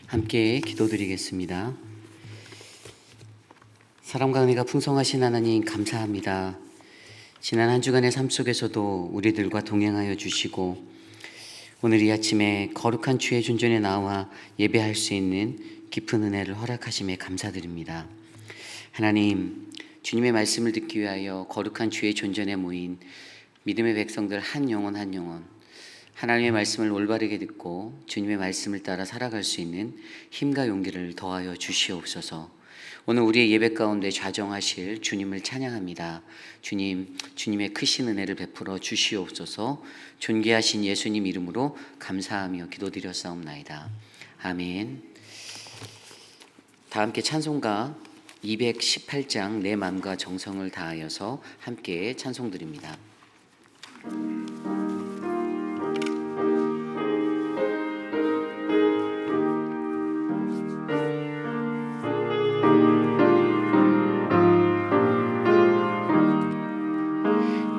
함께 기도드리겠습니다. 사랑과 은혜가 풍성하신 하나님 감사합니다. 지난 한 주간의 삶 속에서도 우리들과 동행하여 주시고 오늘 이 아침에 거룩한 주의 존전에 나와 예배할 수 있는 깊은 은혜를 허락하심에 감사드립니다. 하나님, 주님의 말씀을 듣기 위하여 거룩한 주의 존전에 모인 믿음의 백성들 한 영혼 한 영혼, 하나님의 말씀을 올바르게 듣고 주님의 말씀을 따라 살아갈 수 있는 힘과 용기를 더하여 주시옵소서. 오늘 우리의 예배 가운데 좌정하실 주님을 찬양합니다. 주님, 주님의 크신 은혜를 베풀어 주시옵소서. 존귀하신 예수님 이름으로 감사하며 기도드렸사옵나이다. 아멘. 다 함께 찬송가 218장 내 마음과 정성을 다하여서 함께 찬송드립니다.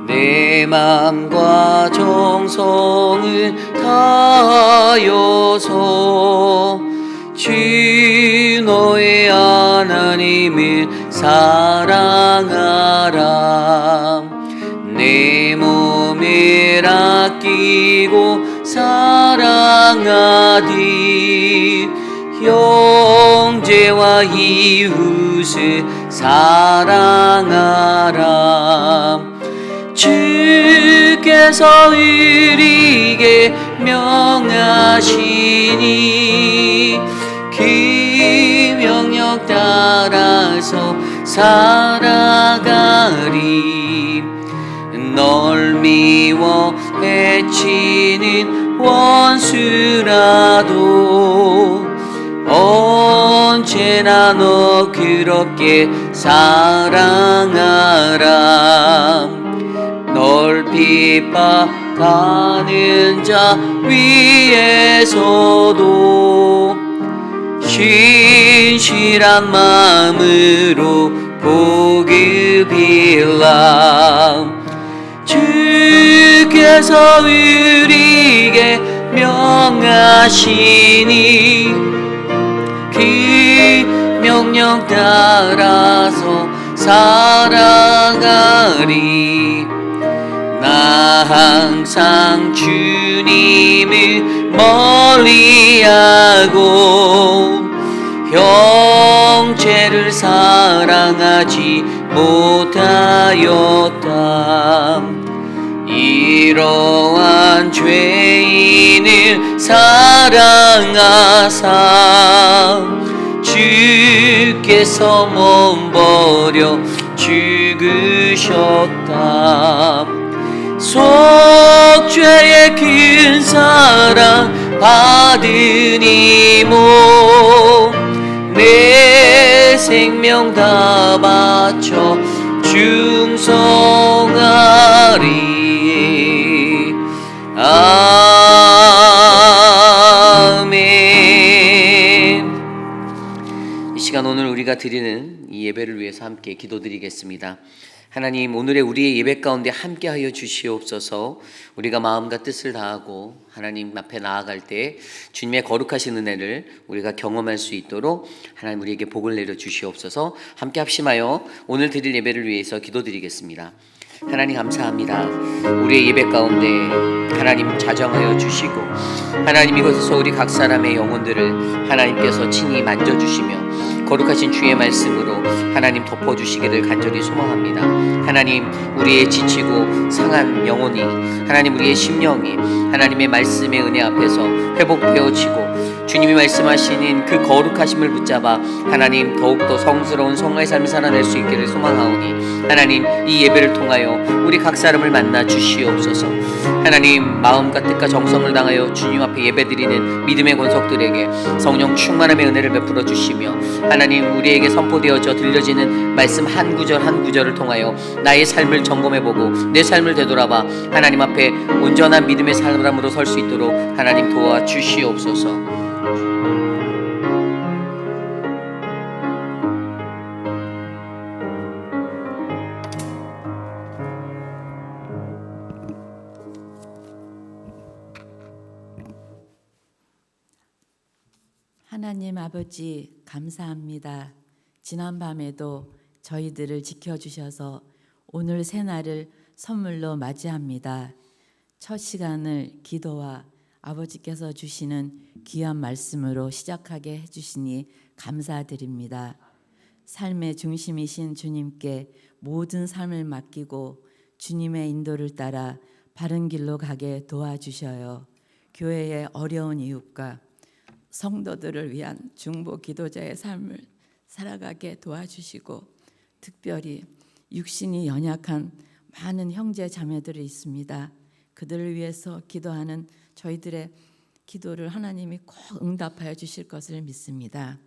내 맘과 정성을 다하여서 주 너의 하나님을 사랑하라. 내 몸을 아끼고 사랑하듯 형제와 이웃을 사랑하라. 주께서 우리에게 명하시니 그 명령 따라서 살아가리. 널 미워 해치는 원수라도 언제나 너 그렇게 사랑하라. 널 핍박하는 자 위에서도 신실한 마음으로 보급일라. 주께서 우리에게 명하시니 그 명령 따라서 살아가리. 나 항상 주님을 멀리하고 형제를 사랑하지 못하였다. 이러한 죄인을 사랑하사 주께서 몸 버려 죽으셨다. 속죄의 큰 사랑 받으니 내 생명 다 바쳐 충성하리. 아멘. 이 시간 오늘 우리가 드리는 이 예배를 위해서 함께 기도드리겠습니다. 하나님, 오늘의 우리의 예배 가운데 함께하여 주시옵소서. 우리가 마음과 뜻을 다하고 하나님 앞에 나아갈 때 주님의 거룩하신 은혜를 우리가 경험할 수 있도록 하나님 우리에게 복을 내려 주시옵소서. 함께 합심하여 오늘 드릴 예배를 위해서 기도드리겠습니다. 하나님 감사합니다. 우리의 예배 가운데 하나님 자정하여 주시고 하나님 이곳에서 우리 각 사람의 영혼들을 하나님께서 친히 만져주시며 거룩하신 주의 말씀으로 하나님 덮어주시기를 간절히 소망합니다. 하나님, 우리의 지치고 상한 영혼이, 하나님 우리의 심령이 하나님의 말씀의 은혜 앞에서 회복되어지고 주님이 말씀하시는 그 거룩하심을 붙잡아 하나님 더욱더 성스러운 성화의 삶을 살아낼 수 있기를 소망하오니 하나님 이 예배를 통하여 우리 각 사람을 만나 주시옵소서. 하나님 마음과 뜻과 정성을 당하여 주님 앞에 예배드리는 믿음의 권속들에게 성령 충만함의 은혜를 베풀어 주시며 하나님 우리에게 선포되어져 들려지는 말씀 한 구절 한 구절을 통하여 나의 삶을 점검해보고 내 삶을 되돌아봐 하나님 앞에 온전한 믿음의 사람으로 설 수 있도록 하나님 도와주시옵소서. 하나님 아버지 감사합니다. 지난밤에도 저희들을 지켜주셔서 오늘 새날을 선물로 맞이합니다. 첫 시간을 기도와 아버지께서 주시는 귀한 말씀으로 시작하게 해주시니 감사드립니다. 삶의 중심이신 주님께 모든 삶을 맡기고 주님의 인도를 따라 바른 길로 가게 도와주셔요. 교회의 어려운 이웃과 성도들을 위한 중보 기도자의 삶을 살아가게 도와주시고, 특별히 육신이 연약한 많은 형제 자매들이 있습니다. 그들을 위해서 기도하는 저희들의 기도를 하나님이 꼭 응답하여 주실 것을 믿습니다.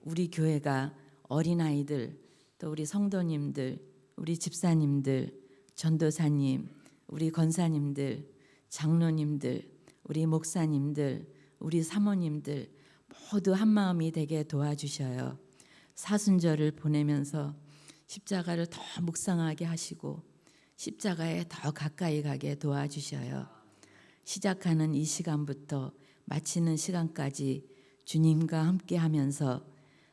우리 교회가 어린아이들, 또 우리 성도님들, 우리 집사님들, 전도사님, 우리 권사님들, 장로님들, 우리 목사님들, 우리 사모님들 모두 한마음이 되게 도와주셔요. 사순절을 보내면서 십자가를 더 묵상하게 하시고 십자가에 더 가까이 가게 도와주셔요. 시작하는 이 시간부터 마치는 시간까지 주님과 함께 하면서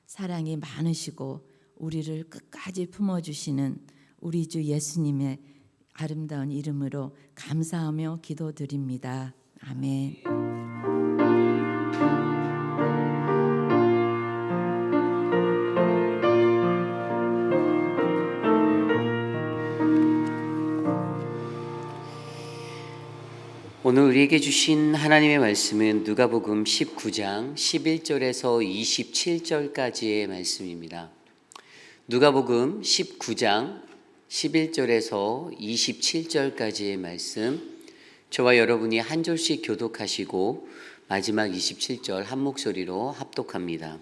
사랑이 많으시고 우리를 끝까지 품어주시는 우리 주 예수님의 아름다운 이름으로 감사하며 기도드립니다. 아멘. 오늘 우리에게 주신 하나님의 말씀은 누가복음 19장 11절에서 27절까지의 말씀입니다. 누가복음 19장 11절에서 27절까지의 말씀, 저와 여러분이 한 절씩 교독하시고 마지막 27절 한 목소리로 합독합니다.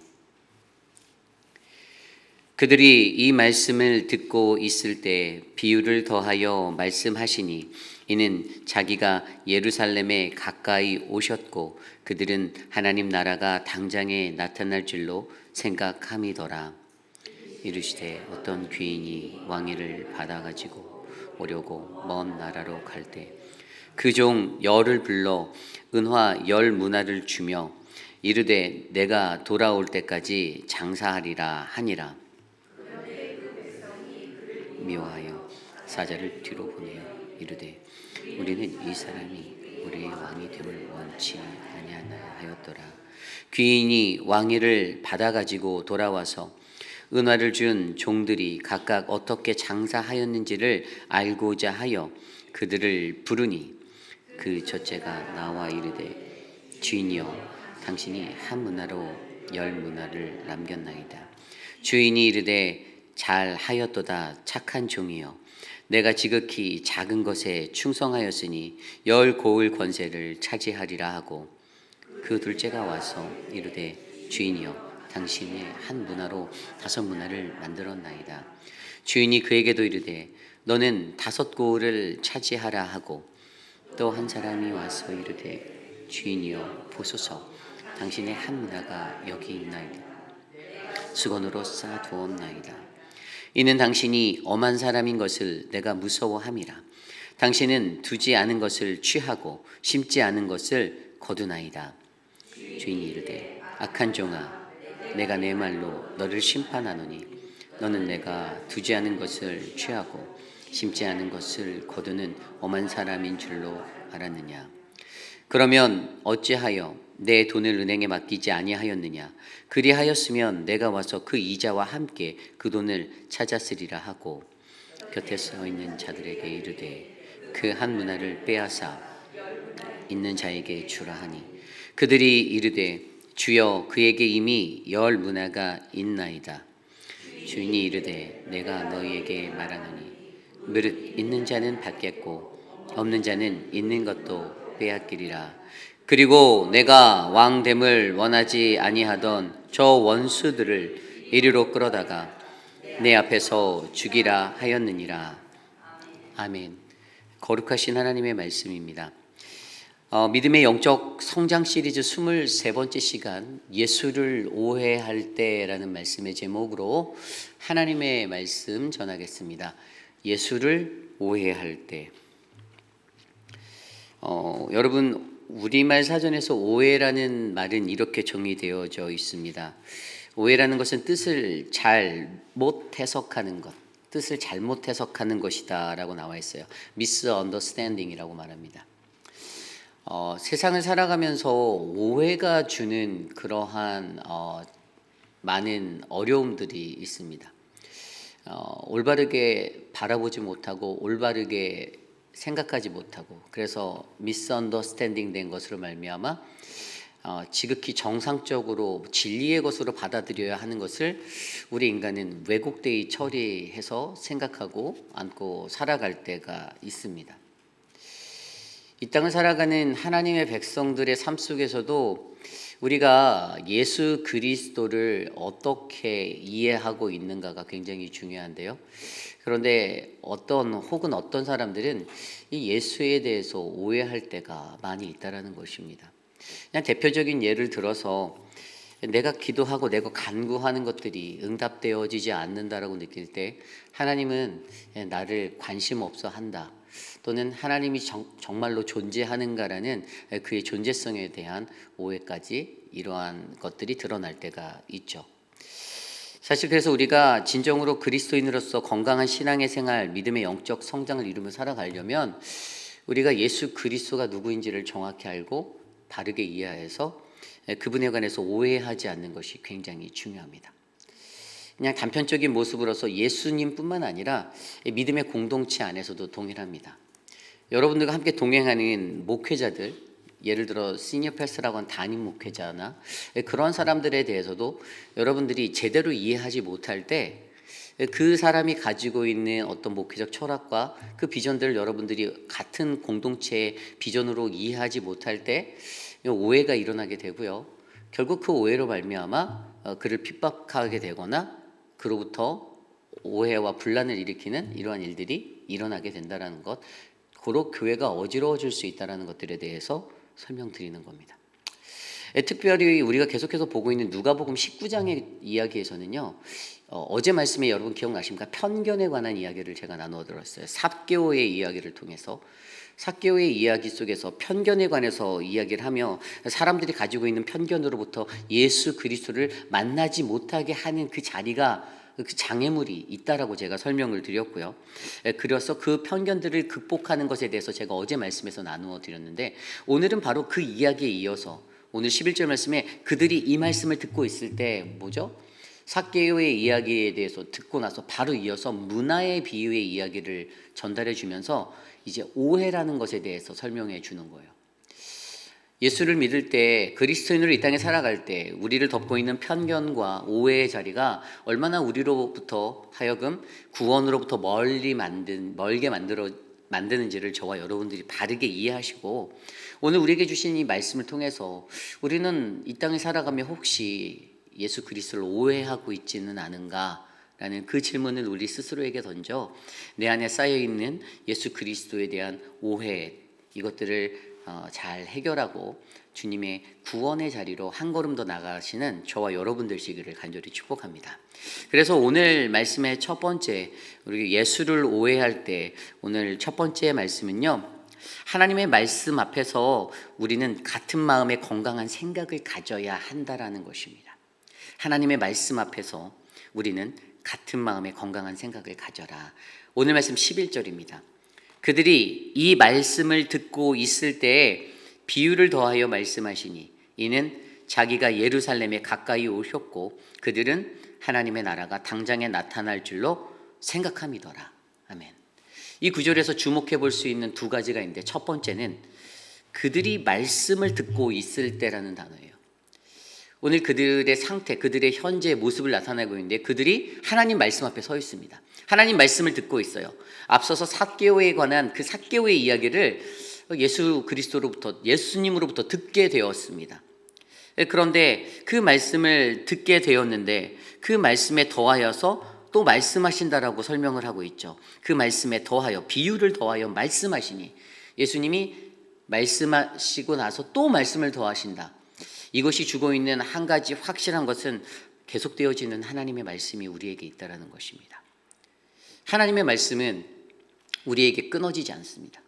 그들이 이 말씀을 듣고 있을 때 비유를 더하여 말씀하시니, 이는 자기가 예루살렘에 가까이 오셨고 그들은 하나님 나라가 당장에 나타날 줄로 생각함이더라. 이르시되 어떤 귀인이 왕위를 받아가지고 오려고 먼 나라로 갈 때 그 종 열을 불러 은화 10문화를 주며 이르되 내가 돌아올 때까지 장사하리라 하니라. 미워하여 사자를 뒤로 보내어 이르되 우리는 이 사람이 우리의 왕이 됨을 원치 아니하였더라. 귀인이 왕위를 받아가지고 돌아와서 은화를 준 종들이 각각 어떻게 장사하였는지를 알고자 하여 그들을 부르니, 그 첫째가 나와 이르되 주인이여, 당신이 한 문화로 10문화를 남겼나이다. 주인이 이르되 잘하였도다 착한 종이여, 내가 지극히 작은 것에 충성하였으니 10 고을 권세를 차지하리라 하고, 그 둘째가 와서 이르되 주인이여, 당신의 한 문화로 5 문화를 만들었나이다. 주인이 그에게도 이르되 너는 5 고을을 차지하라 하고, 또 한 사람이 와서 이르되 주인이여 보소서, 당신의 한 문화가 여기 있나이다. 수건으로 쌓아두었나이다. 이는 당신이 엄한 사람인 것을 내가 무서워함이라. 당신은 두지 않은 것을 취하고 심지 않은 것을 거두나이다. 주인이 이르되 악한 종아, 내가 내 말로 너를 심판하노니 너는 내가 두지 않은 것을 취하고 심지 않은 것을 거두는 엄한 사람인 줄로 알았느냐? 그러면 어찌하여 내 돈을 은행에 맡기지 아니하였느냐? 그리하였으면 내가 와서 그 이자와 함께 그 돈을 찾았으리라 하고, 곁에 서 있는 자들에게 이르되 그 한 문화를 빼앗아 있는 자에게 주라 하니, 그들이 이르되 주여, 그에게 이미 10 문화가 있나이다. 주인이 이르되 내가 너희에게 말하노니 무릇 있는 자는 받겠고 없는 자는 있는 것도 빼앗기리라. 그리고 내가 왕됨을 원하지 아니하던 저 원수들을 이리로 끌어다가 내 앞에서 죽이라 하였느니라. 아멘. 거룩하신 하나님의 말씀입니다. 믿음의 영적 성장 시리즈 23번째 시간, 예수를 오해할 때라는 말씀의 제목으로 하나님의 말씀 전하겠습니다. 예수를 오해할 때. 여러분, 우리말 사전에서 오해라는 말은 이렇게 정의되어져 있습니다. 오해라는 것은 뜻을 잘못 해석하는 것, 뜻을 잘못 해석하는 것이다라고 나와 있어요. misunderstanding이라고 말합니다. 세상을 살아가면서 오해가 주는 그러한 많은 어려움들이 있습니다. 올바르게 바라보지 못하고 올바르게 생각하지 못하고 그래서 misunderstanding 된 것으로 말미암아 지극히 정상적으로 진리의 것으로 받아들여야 하는 것을 우리 인간은 왜곡되이 처리해서 생각하고 안고 살아갈 때가 있습니다. 이 땅을 살아가는 하나님의 백성들의 삶 속에서도 우리가 예수 그리스도를 어떻게 이해하고 있는가가 굉장히 중요한데요. 그런데 어떤 사람들은 이 예수에 대해서 오해할 때가 많이 있다라는 것입니다. 그냥 대표적인 예를 들어서 내가 기도하고 내가 간구하는 것들이 응답되어지지 않는다라고 느낄 때 하나님은 나를 관심 없어 한다. 또는 하나님이 정말로 존재하는가라는 그의 존재성에 대한 오해까지 이러한 것들이 드러날 때가 있죠. 사실 그래서 우리가 진정으로 그리스도인으로서 건강한 신앙의 생활, 믿음의 영적 성장을 이루며 살아가려면 우리가 예수 그리스도가 누구인지를 정확히 알고 바르게 이해해서 그분에 관해서 오해하지 않는 것이 굉장히 중요합니다. 그냥 단편적인 모습으로서 예수님뿐만 아니라 믿음의 공동체 안에서도 동일합니다. 여러분들과 함께 동행하는 목회자들, 예를 들어 시니어 패스라고 하는 담임 목회자나 그런 사람들에 대해서도 여러분들이 제대로 이해하지 못할 때 그 사람이 가지고 있는 어떤 목회적 철학과 그 비전들을 여러분들이 같은 공동체의 비전으로 이해하지 못할 때 오해가 일어나게 되고요. 결국 그 오해로 말미암아 그를 핍박하게 되거나 그로부터 오해와 분란을 일으키는 이러한 일들이 일어나게 된다는 것, 고로 교회가 어지러워질 수 있다는 것들에 대해서 설명드리는 겁니다. 특별히 우리가 계속해서 보고 있는 누가복음 19장의 이야기에서는요, 어제 말씀에 여러분 기억나십니까? 편견에 관한 이야기를 제가 나누어 들었어요. 삭개오의 이야기를 통해서 삭개오의 이야기 속에서 편견에 관해서 이야기를 하며 사람들이 가지고 있는 편견으로부터 예수 그리스도를 만나지 못하게 하는 그 자리가 그 장애물이 있다라고 제가 설명을 드렸고요. 그래서 그 편견들을 극복하는 것에 대해서 제가 어제 말씀에서 나누어 드렸는데 오늘은 바로 그 이야기에 이어서 오늘 11절 말씀에 그들이 이 말씀을 듣고 있을 때 뭐죠? 삭개오의 이야기에 대해서 듣고 나서 바로 이어서 문화의 비유의 이야기를 전달해 주면서 이제 오해라는 것에 대해서 설명해 주는 거예요. 예수를 믿을 때 그리스도인으로 이 땅에 살아갈 때 우리를 덮고 있는 편견과 오해의 자리가 얼마나 우리로부터 하여금 구원으로부터 멀게 만드는지를 저와 여러분들이 바르게 이해하시고 오늘 우리에게 주신 이 말씀을 통해서 우리는 이 땅에 살아가며 혹시 예수 그리스도를 오해하고 있지는 않은가라는 그 질문을 우리 스스로에게 던져 내 안에 쌓여있는 예수 그리스도에 대한 오해 이것들을 잘 해결하고 주님의 구원의 자리로 한 걸음 더 나가시는 저와 여러분 되시기를 간절히 축복합니다. 그래서 오늘 말씀의 첫 번째 우리 예수를 오해할 때 오늘 첫 번째 말씀은요. 하나님의 말씀 앞에서 우리는 같은 마음의 건강한 생각을 가져야 한다라는 것입니다. 하나님의 말씀 앞에서 우리는 같은 마음의 건강한 생각을 가져라. 오늘 말씀 11절입니다. 그들이 이 말씀을 듣고 있을 때에 비유를 더하여 말씀하시니 이는 자기가 예루살렘에 가까이 오셨고 그들은 하나님의 나라가 당장에 나타날 줄로 생각함이더라. 아멘. 이 구절에서 주목해 볼 수 있는 두 가지가 있는데 첫 번째는 그들이 말씀을 듣고 있을 때라는 단어예요. 오늘 그들의 상태, 그들의 현재 모습을 나타내고 있는데 그들이 하나님 말씀 앞에 서 있습니다. 하나님 말씀을 듣고 있어요. 앞서서 삭개오에 관한 그 삭개오의 이야기를 예수 그리스도로부터 예수님으로부터 듣게 되었습니다. 그런데 그 말씀을 듣게 되었는데 그 말씀에 더하여서 또 말씀하신다라고 설명을 하고 있죠. 그 말씀에 더하여 비유를 더하여 말씀하시니 예수님이 말씀하시고 나서 또 말씀을 더하신다. 이것이 주고 있는 한 가지 확실한 것은 계속되어지는 하나님의 말씀이 우리에게 있다는 것입니다. 하나님의 말씀은 우리에게 끊어지지 않습니다.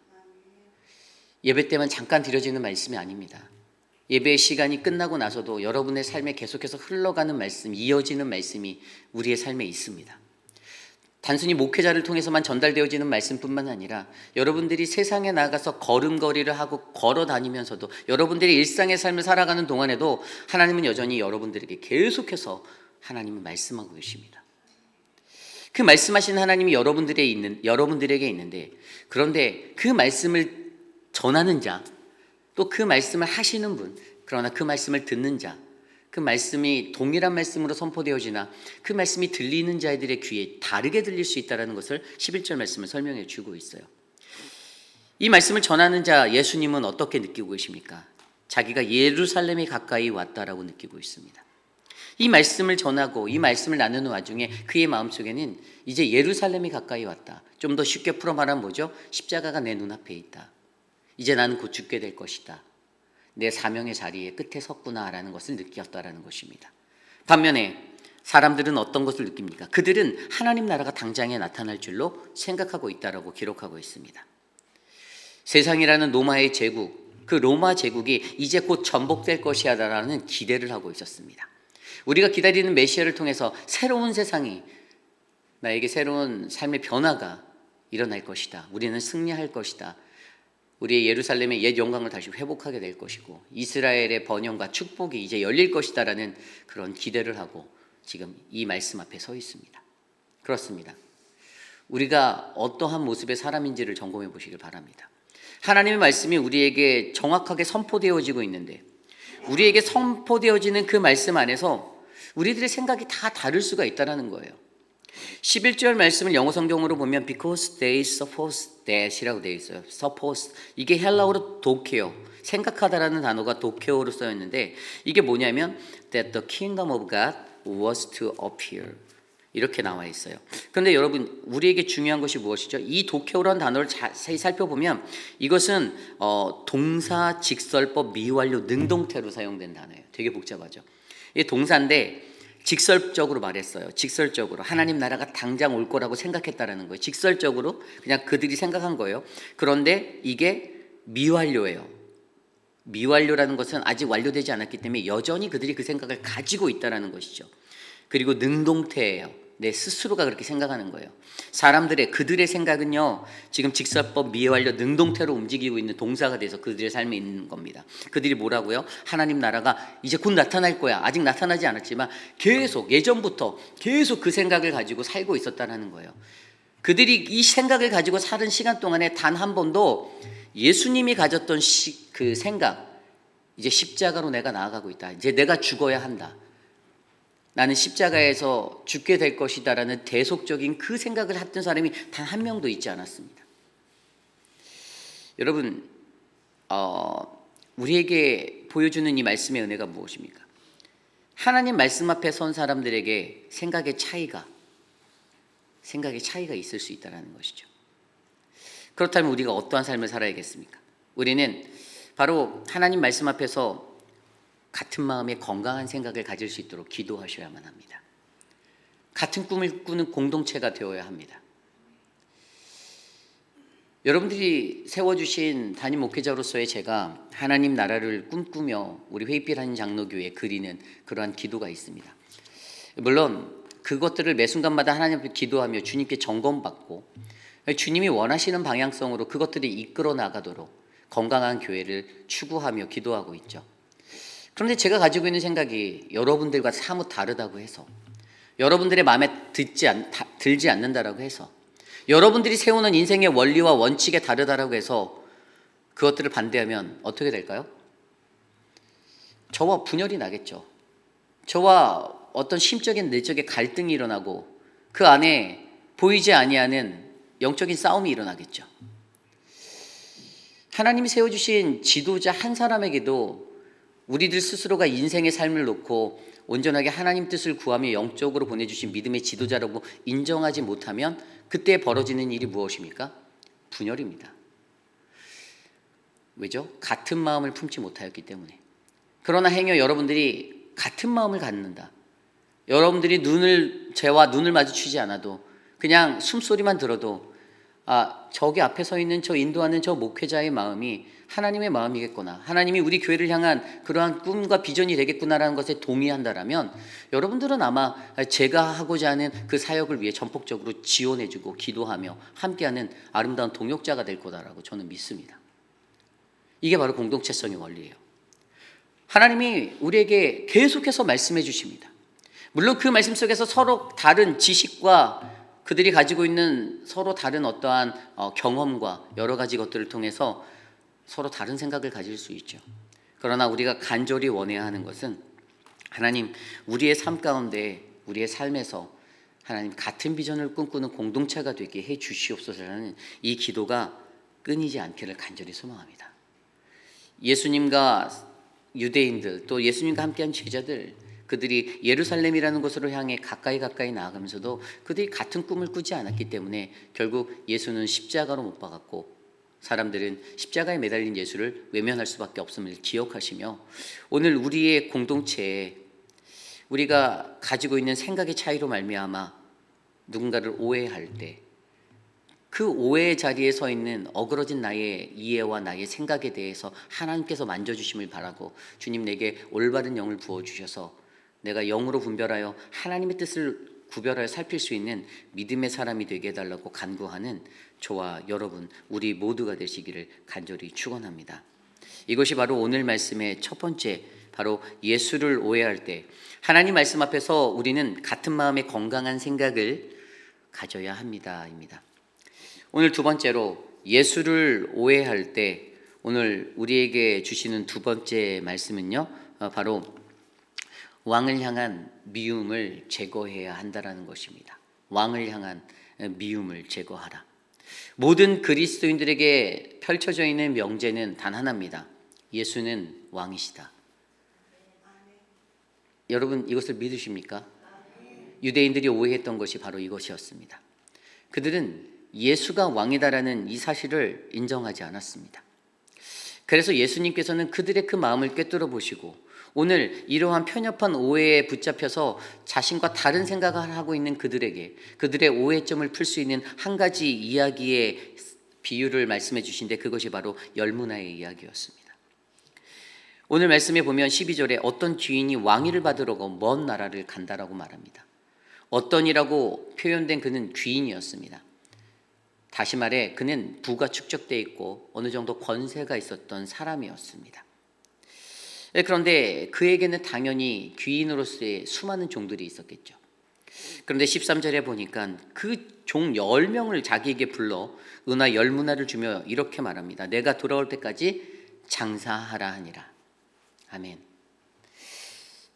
예배 때만 잠깐 드려지는 말씀이 아닙니다. 예배의 시간이 끝나고 나서도 여러분의 삶에 계속해서 흘러가는 말씀, 이어지는 말씀이 우리의 삶에 있습니다. 단순히 목회자를 통해서만 전달되어지는 말씀뿐만 아니라 여러분들이 세상에 나가서 걸음걸이를 하고 걸어 다니면서도 여러분들이 일상의 삶을 살아가는 동안에도 하나님은 여전히 여러분들에게 계속해서 하나님은 말씀하고 계십니다. 그 말씀하신 하나님이 여러분들에게 있는데, 그런데 그 말씀을 전하는 자, 또 그 말씀을 하시는 분, 그러나 그 말씀을 듣는 자, 그 말씀이 동일한 말씀으로 선포되어지나 그 말씀이 들리는 자들의 귀에 다르게 들릴 수 있다는 것을 11절 말씀을 설명해 주고 있어요. 이 말씀을 전하는 자 예수님은 어떻게 느끼고 계십니까? 자기가 예루살렘이 가까이 왔다라고 느끼고 있습니다. 이 말씀을 전하고 이 말씀을 나누는 와중에 그의 마음속에는 이제 예루살렘이 가까이 왔다. 좀 더 쉽게 풀어 말하면 뭐죠? 십자가가 내 눈앞에 있다. 이제 나는 곧 죽게 될 것이다. 내 사명의 자리에 끝에 섰구나라는 것을 느꼈다라는 것입니다. 반면에 사람들은 어떤 것을 느낍니까? 그들은 하나님 나라가 당장에 나타날 줄로 생각하고 있다라고 기록하고 있습니다. 세상이라는 로마의 제국, 그 로마 제국이 이제 곧 전복될 것이야라는 기대를 하고 있었습니다. 우리가 기다리는 메시아를 통해서 새로운 세상이, 나에게 새로운 삶의 변화가 일어날 것이다. 우리는 승리할 것이다. 우리의 예루살렘의 옛 영광을 다시 회복하게 될 것이고 이스라엘의 번영과 축복이 이제 열릴 것이다라는 그런 기대를 하고 지금 이 말씀 앞에 서 있습니다. 그렇습니다. 우리가 어떠한 모습의 사람인지를 점검해 보시길 바랍니다. 하나님의 말씀이 우리에게 정확하게 선포되어지고 있는데, 우리에게 선포되어지는 그 말씀 안에서 우리들의 생각이 다 다를 수가 있다는 거예요. 11절 말씀을 영어 성경으로 보면 because they suppose that이라고 되어 있어요. suppose, 이게 헬라어로 도케오, 생각하다라는 단어가 도케오로 쓰여 있는데, 이게 뭐냐면 that the kingdom of God was to appear, 이렇게 나와 있어요. 그런데 여러분, 우리에게 중요한 것이 무엇이죠? 이 도케오라는 단어를 자세히 살펴보면 이것은 동사, 직설법, 미완료, 능동태로 사용된 단어예요. 되게 복잡하죠. 이게 동사인데 직설적으로 말했어요. 직설적으로 하나님 나라가 당장 올 거라고 생각했다라는 거예요. 직설적으로 그냥 그들이 생각한 거예요. 그런데 이게 미완료예요. 미완료라는 것은 아직 완료되지 않았기 때문에 여전히 그들이 그 생각을 가지고 있다라는 것이죠. 그리고 능동태예요. 내 스스로가 그렇게 생각하는 거예요. 그들의 생각은요, 지금 직설법, 미완료, 능동태로 움직이고 있는 동사가 돼서 그들의 삶에 있는 겁니다. 그들이 뭐라고요? 하나님 나라가 이제 곧 나타날 거야. 아직 나타나지 않았지만 계속 예전부터 계속 그 생각을 가지고 살고 있었다는 거예요. 그들이 이 생각을 가지고 사는 시간 동안에 단 한 번도 예수님이 가졌던 그 생각, 이제 십자가로 내가 나아가고 있다. 이제 내가 죽어야 한다. 나는 십자가에서 죽게 될 것이다라는 대속적인 그 생각을 했던 사람이 단 한 명도 있지 않았습니다. 여러분, 우리에게 보여주는 이 말씀의 은혜가 무엇입니까? 하나님 말씀 앞에 선 사람들에게 생각의 차이가 있을 수 있다는 것이죠. 그렇다면 우리가 어떠한 삶을 살아야겠습니까? 우리는 바로 하나님 말씀 앞에서 같은 마음의 건강한 생각을 가질 수 있도록 기도하셔야만 합니다. 같은 꿈을 꾸는 공동체가 되어야 합니다. 여러분들이 세워주신 담임 목회자로서의 제가 하나님 나라를 꿈꾸며 우리 회의필 한인 장로교회에 그리는 그러한 기도가 있습니다. 물론 그것들을 매 순간마다 하나님 앞에 기도하며 주님께 점검받고 주님이 원하시는 방향성으로 그것들이 이끌어 나가도록 건강한 교회를 추구하며 기도하고 있죠. 그런데 제가 가지고 있는 생각이 여러분들과 사뭇 다르다고 해서, 여러분들의 마음에 들지 않는다라고 해서, 여러분들이 세우는 인생의 원리와 원칙에 다르다라고 해서 그것들을 반대하면 어떻게 될까요? 저와 분열이 나겠죠. 저와 어떤 심적인 내적인 갈등이 일어나고 그 안에 보이지 아니하는 영적인 싸움이 일어나겠죠. 하나님이 세워주신 지도자 한 사람에게도 우리들 스스로가 인생의 삶을 놓고 온전하게 하나님 뜻을 구하며 영적으로 보내주신 믿음의 지도자라고 인정하지 못하면 그때 벌어지는 일이 무엇입니까? 분열입니다. 왜죠? 같은 마음을 품지 못하였기 때문에. 그러나 행여 여러분들이 같은 마음을 갖는다. 여러분들이 저와 눈을 마주치지 않아도 그냥 숨소리만 들어도 저기 앞에 서 있는 저 인도하는 저 목회자의 마음이 하나님의 마음이겠구나, 하나님이 우리 교회를 향한 그러한 꿈과 비전이 되겠구나라는 것에 동의한다라면 여러분들은 아마 제가 하고자 하는 그 사역을 위해 전폭적으로 지원해주고 기도하며 함께하는 아름다운 동역자가 될 거다라고 저는 믿습니다. 이게 바로 공동체성의 원리예요. 하나님이 우리에게 계속해서 말씀해 주십니다. 물론 그 말씀 속에서 서로 다른 지식과 그들이 가지고 있는 서로 다른 어떠한 경험과 여러 가지 것들을 통해서 서로 다른 생각을 가질 수 있죠. 그러나 우리가 간절히 원해야 하는 것은 하나님, 우리의 삶 가운데, 우리의 삶에서 하나님 같은 비전을 꿈꾸는 공동체가 되게 해 주시옵소서라는 이 기도가 끊이지 않기를 간절히 소망합니다. 예수님과 유대인들, 또 예수님과 함께한 제자들, 그들이 예루살렘이라는 곳으로 향해 가까이 나아가면서도 그들이 같은 꿈을 꾸지 않았기 때문에 결국 예수는 십자가로 못 박았고 사람들은 십자가에 매달린 예수를 외면할 수밖에 없음을 기억하시며, 오늘 우리의 공동체에 우리가 가지고 있는 생각의 차이로 말미암아 누군가를 오해할 때 그 오해의 자리에 서 있는 어그러진 나의 이해와 나의 생각에 대해서 하나님께서 만져주심을 바라고, 주님 내게 올바른 영을 부어주셔서 내가 영으로 분별하여 하나님의 뜻을 구별하여 살필 수 있는 믿음의 사람이 되게 해달라고 간구하는 저와 여러분, 우리 모두가 되시기를 간절히 축원합니다. 이것이 바로 오늘 말씀의 첫 번째, 바로 예수를 오해할 때 하나님 말씀 앞에서 우리는 같은 마음의 건강한 생각을 가져야 합니다입니다. 오늘 두 번째로, 예수를 오해할 때 오늘 우리에게 주시는 두 번째 말씀은요, 바로 왕을 향한 미움을 제거해야 한다라는 것입니다. 왕을 향한 미움을 제거하라. 모든 그리스도인들에게 펼쳐져 있는 명제는 단 하나입니다. 예수는 왕이시다. 여러분, 이것을 믿으십니까? 유대인들이 오해했던 것이 바로 이것이었습니다. 그들은 예수가 왕이다라는 이 사실을 인정하지 않았습니다. 그래서 예수님께서는 그들의 그 마음을 꿰뚫어 보시고 오늘 이러한 편협한 오해에 붙잡혀서 자신과 다른 생각을 하고 있는 그들에게 그들의 오해점을 풀 수 있는 한 가지 이야기의 비유를 말씀해 주신데, 그것이 바로 열무나의 이야기였습니다. 오늘 말씀에 보면 12절에 어떤 귀인이 왕위를 받으러 먼 나라를 간다라고 말합니다. 어떤이라고 표현된 그는 귀인이었습니다. 다시 말해 그는 부가 축적되어 있고 어느 정도 권세가 있었던 사람이었습니다. 그런데 그에게는 당연히 귀인으로서의 수많은 종들이 있었겠죠. 그런데 13절에 보니까 그 종 10명을 자기에게 불러 은화 열무나를 주며 이렇게 말합니다. 내가 돌아올 때까지 장사하라 하니라. 아멘.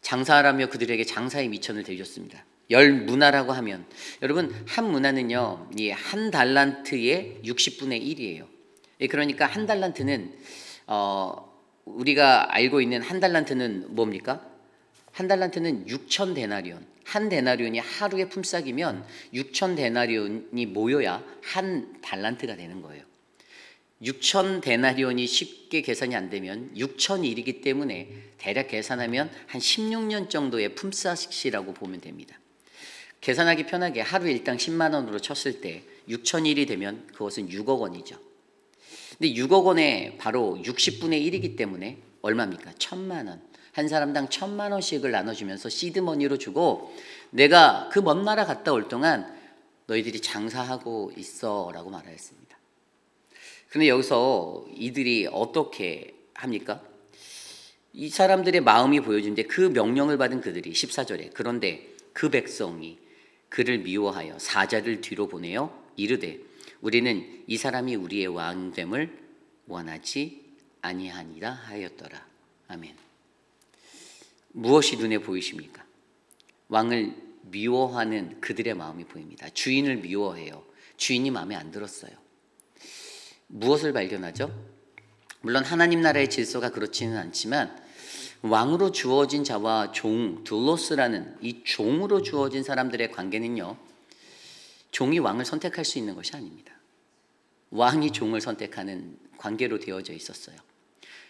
장사하라며 그들에게 장사의 미천을 들렸습니다. 열무나라고 하면 여러분, 한 문화는요, 한 달란트의 60분의 1이에요. 그러니까 한 달란트는 우리가 알고 있는 한 달란트는 뭡니까? 한 달란트는 6천 데나리온. 한 데나리온이 하루의 품삯이면 6천 데나리온이 모여야 한 달란트가 되는 거예요. 6천 데나리온이 쉽게 계산이 안 되면 6,000일이기 때문에 대략 계산하면 한 16년 정도의 품삯이라고 보면 됩니다. 계산하기 편하게 하루 일당 10만 원으로 쳤을 때 6,000일이 되면 그것은 6억 원이죠. 근데 6억 원에 바로 60분의 1이기 때문에 얼마입니까? 1,000만 원. 한 사람당 1,000만 원씩을 나눠주면서 시드머니로 주고, 내가 그 먼 나라 갔다 올 동안 너희들이 장사하고 있어 라고 말하였습니다. 그런데 여기서 이들이 어떻게 합니까? 이 사람들의 마음이 보여주는데 그 명령을 받은 그들이 14절에 그런데 그 백성이 그를 미워하여 사자를 뒤로 보내어 이르되 우리는 이 사람이 우리의 왕됨을 원하지 아니하니라 하였더라. 아멘. 무엇이 눈에 보이십니까? 왕을 미워하는 그들의 마음이 보입니다. 주인을 미워해요. 주인이 마음에 안 들었어요. 무엇을 발견하죠? 물론 하나님 나라의 질서가 그렇지는 않지만 왕으로 주어진 자와 종, 둘로스라는 이 종으로 주어진 사람들의 관계는요, 종이 왕을 선택할 수 있는 것이 아닙니다. 왕이 종을 선택하는 관계로 되어져 있었어요.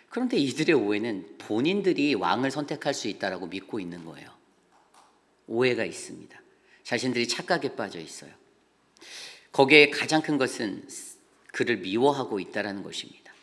그런데 이들의 오해는 본인들이 왕을 선택할 수 있다라고 믿고 있는 거예요. 오해가 있습니다. 자신들이 착각에 빠져 있어요. 거기에 가장 큰 것은 그를 미워하고 있다라는 것입니다.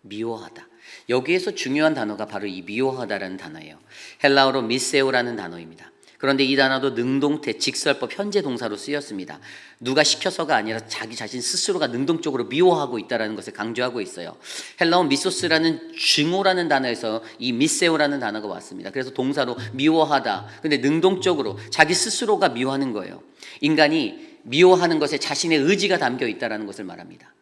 미워하다. 여기에서 중요한 단어가 바로 이 미워하다라는 단어예요. 헬라어로 미세오라는 단어입니다. 그런데 이 단어도 능동태, 직설법, 현재 동사로 쓰였습니다. 누가 시켜서가 아니라 자기 자신 스스로가 능동적으로 미워하고 있다는 것을 강조하고 있어요. 헬라어 미소스라는 증오라는 단어에서 이 미세오라는 단어가 왔습니다. 그래서 동사로 미워하다. 근데 능동적으로 자기 스스로가 미워하는 거예요. 인간이 미워하는 것에 자신의 의지가 담겨 있다는 것을 말합니다.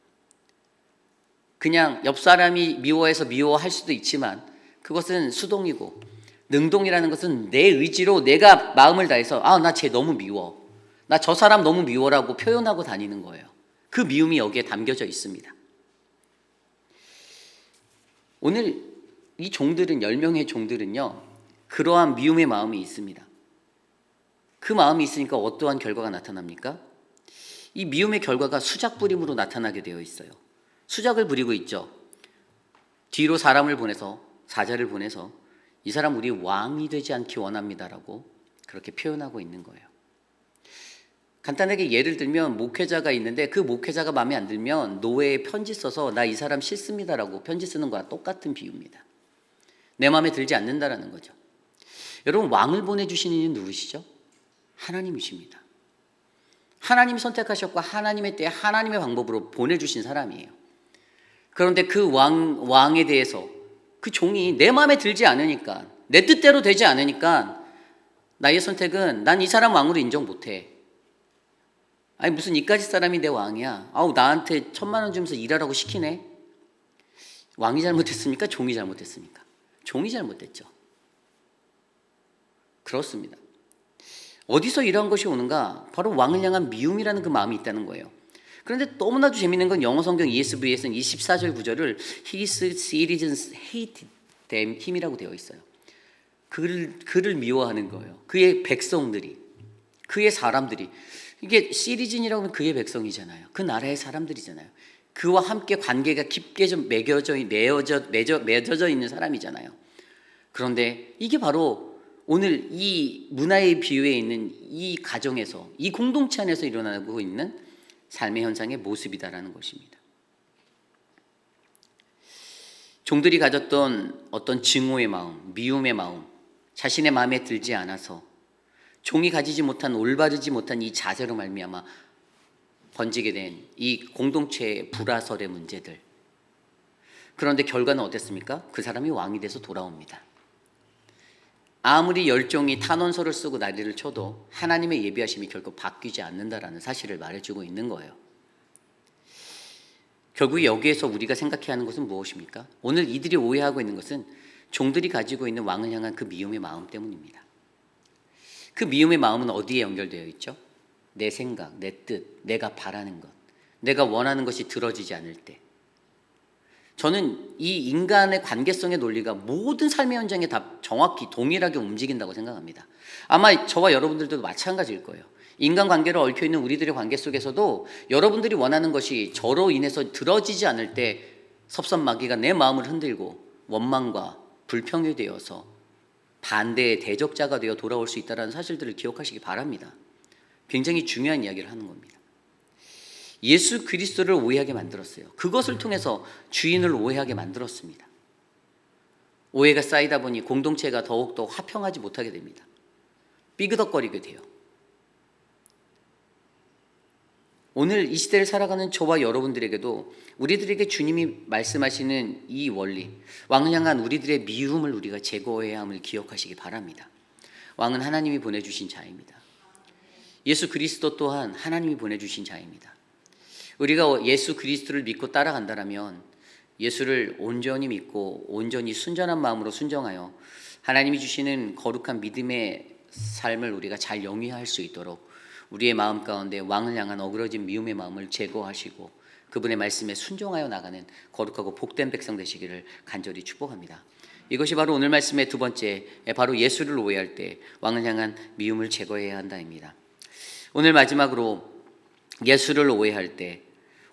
그냥 옆 사람이 미워해서 미워할 수도 있지만 그것은 수동이고, 능동이라는 것은 내 의지로 내가 마음을 다해서 나 쟤 너무 미워, 나 저 사람 너무 미워라고 표현하고 다니는 거예요. 그 미움이 여기에 담겨져 있습니다. 오늘 이 종들은 10명의 종들은요, 그러한 미움의 마음이 있습니다. 그 마음이 있으니까 어떠한 결과가 나타납니까? 이 미움의 결과가 수작 부림으로 나타나게 되어 있어요. 수작을 부리고 있죠. 뒤로 사람을 보내서, 사자를 보내서 이 사람 우리 왕이 되지 않기 원합니다라고 그렇게 표현하고 있는 거예요. 간단하게 예를 들면 목회자가 있는데 그 목회자가 마음에 안 들면 노예에 편지 써서 나 이 사람 싫습니다라고 편지 쓰는 거와 똑같은 비유입니다. 내 마음에 들지 않는다라는 거죠. 여러분, 왕을 보내주신 이는 누구시죠? 하나님이십니다. 하나님이 선택하셨고 하나님의 때에 하나님의 방법으로 보내주신 사람이에요. 그런데 그 왕에 대해서 그 종이 내 마음에 들지 않으니까, 내 뜻대로 되지 않으니까 나의 선택은 난 이 사람 왕으로 인정 못해. 아니 무슨 이까지 사람이 내 왕이야. 나한테 1,000만 원 주면서 일하라고 시키네. 왕이 잘못했습니까? 종이 잘못했습니까? 종이 잘못했죠. 그렇습니다. 어디서 이러한 것이 오는가? 바로 왕을 향한 미움이라는 그 마음이 있다는 거예요. 그런데 너무나도 재밌는 건 영어 성경 ESV에서는 24절 구절을 His citizens hated them, 힘이라고 되어 있어요. 그를 미워하는 거예요. 그의 백성들이, 그의 사람들이. 이게 시리즌이라고 하면 그의 백성이잖아요. 그 나라의 사람들이잖아요. 그와 함께 관계가 깊게 좀 맺어져 있는 사람이잖아요. 그런데 이게 바로 오늘 이 문화의 비유에 있는 이 가정에서, 이 공동체 안에서 일어나고 있는 삶의 현상의 모습이다라는 것입니다. 종들이 가졌던 어떤 증오의 마음, 미움의 마음, 자신의 마음에 들지 않아서 종이 가지지 못한, 올바르지 못한 이 자세로 말미암아 번지게 된 이 공동체의 불화설의 문제들. 그런데 결과는 어땠습니까? 그 사람이 왕이 돼서 돌아옵니다. 아무리 열종이 탄원서를 쓰고 난리를 쳐도 하나님의 예비하심이 결코 바뀌지 않는다라는 사실을 말해주고 있는 거예요. 결국 여기에서 우리가 생각해야 하는 것은 무엇입니까? 오늘 이들이 오해하고 있는 것은 종들이 가지고 있는 왕을 향한 그 미움의 마음 때문입니다. 그 미움의 마음은 어디에 연결되어 있죠? 내 생각, 내 뜻, 내가 바라는 것, 내가 원하는 것이 들어지지 않을 때. 저는 이 인간의 관계성의 논리가 모든 삶의 현장에 다 정확히 동일하게 움직인다고 생각합니다. 아마 저와 여러분들도 마찬가지일 거예요. 인간관계로 얽혀있는 우리들의 관계 속에서도 여러분들이 원하는 것이 저로 인해서 들어지지 않을 때 섭섭마귀가 내 마음을 흔들고 원망과 불평이 되어서 반대의 대적자가 되어 돌아올 수 있다는 사실들을 기억하시기 바랍니다. 굉장히 중요한 이야기를 하는 겁니다. 예수 그리스도를 오해하게 만들었어요. 그것을 통해서 주인을 오해하게 만들었습니다. 오해가 쌓이다 보니 공동체가 더욱더 화평하지 못하게 됩니다. 삐그덕거리게 돼요. 오늘 이 시대를 살아가는 저와 여러분들에게도 우리들에게 주님이 말씀하시는 이 원리, 왕을 향한 우리들의 미움을 우리가 제거해야 함을 기억하시기 바랍니다. 왕은 하나님이 보내주신 자입니다. 예수 그리스도 또한 하나님이 보내주신 자입니다. 우리가 예수 그리스도를 믿고 따라간다면 예수를 온전히 믿고 온전히 순전한 마음으로 순종하여 하나님이 주시는 거룩한 믿음의 삶을 우리가 잘 영위할 수 있도록 우리의 마음 가운데 왕을 향한 어그러진 미움의 마음을 제거하시고 그분의 말씀에 순종하여 나가는 거룩하고 복된 백성 되시기를 간절히 축복합니다. 이것이 바로 오늘 말씀의 두 번째, 바로 예수를 오해할 때 왕을 향한 미움을 제거해야 한다입니다. 오늘 마지막으로 예수를 오해할 때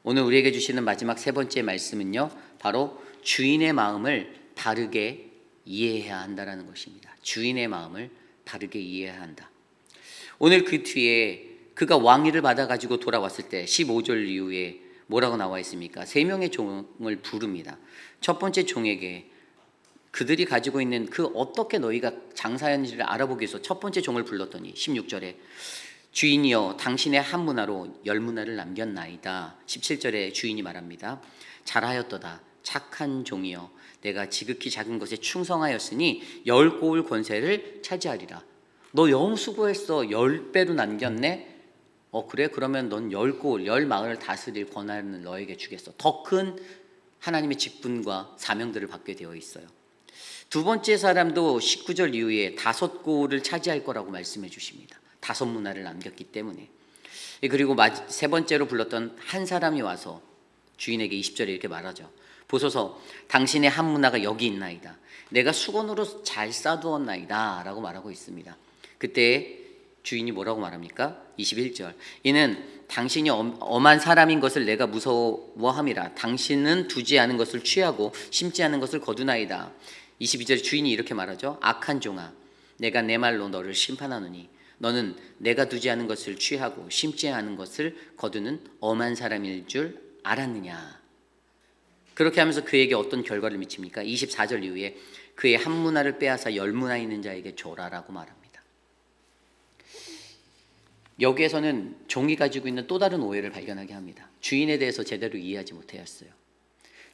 오늘 우리에게 주시는 마지막 세 번째 말씀은요, 바로 주인의 마음을 바르게 이해해야 한다는 것입니다. 주인의 마음을 바르게 이해해야 한다. 오늘 그 뒤에 그가 왕위를 받아가지고 돌아왔을 때 15절 이후에 뭐라고 나와 있습니까? 세 명의 종을 부릅니다. 첫 번째 종에게 그들이 가지고 있는 그 어떻게 너희가 장사하는지를 알아보기 위해서 첫 번째 종을 불렀더니 16절에 주인이여 당신의 한 문화로 열 문화를 남겼나이다. 17절에 주인이 말합니다. 잘하였도다 착한 종이여 내가 지극히 작은 것에 충성하였으니 10고을 권세를 차지하리라. 너 너무 수고했어. 10배로 남겼네. 그래? 그러면 넌 10고을 10마을을 다스릴 권한을 너에게 주겠어. 더 큰 하나님의 직분과 사명들을 받게 되어 있어요. 두 번째 사람도 19절 이후에 5고을을 차지할 거라고 말씀해 주십니다. 5 문화를 남겼기 때문에. 그리고 세 번째로 불렀던 한 사람이 와서 주인에게 20절에 이렇게 말하죠. 보소서 당신의 한 문화가 여기 있나이다. 내가 수건으로 잘 싸두었나이다 라고 말하고 있습니다. 그때 주인이 뭐라고 말합니까? 21절 이는 당신이 엄한 사람인 것을 내가 무서워함이라. 당신은 두지 않은 것을 취하고 심지 않은 것을 거두나이다. 22절 주인이 이렇게 말하죠. 악한 종아 내가 내 말로 너를 심판하노니 너는 내가 두지 않은 것을 취하고 심지 않은 것을 거두는 엄한 사람일 줄 알았느냐. 그렇게 하면서 그에게 어떤 결과를 미칩니까? 24절 이후에 그의 한 문화를 빼앗아 10문화 있는 자에게 줘라라고 말합니다. 여기에서는 종이 가지고 있는 또 다른 오해를 발견하게 합니다. 주인에 대해서 제대로 이해하지 못하였어요.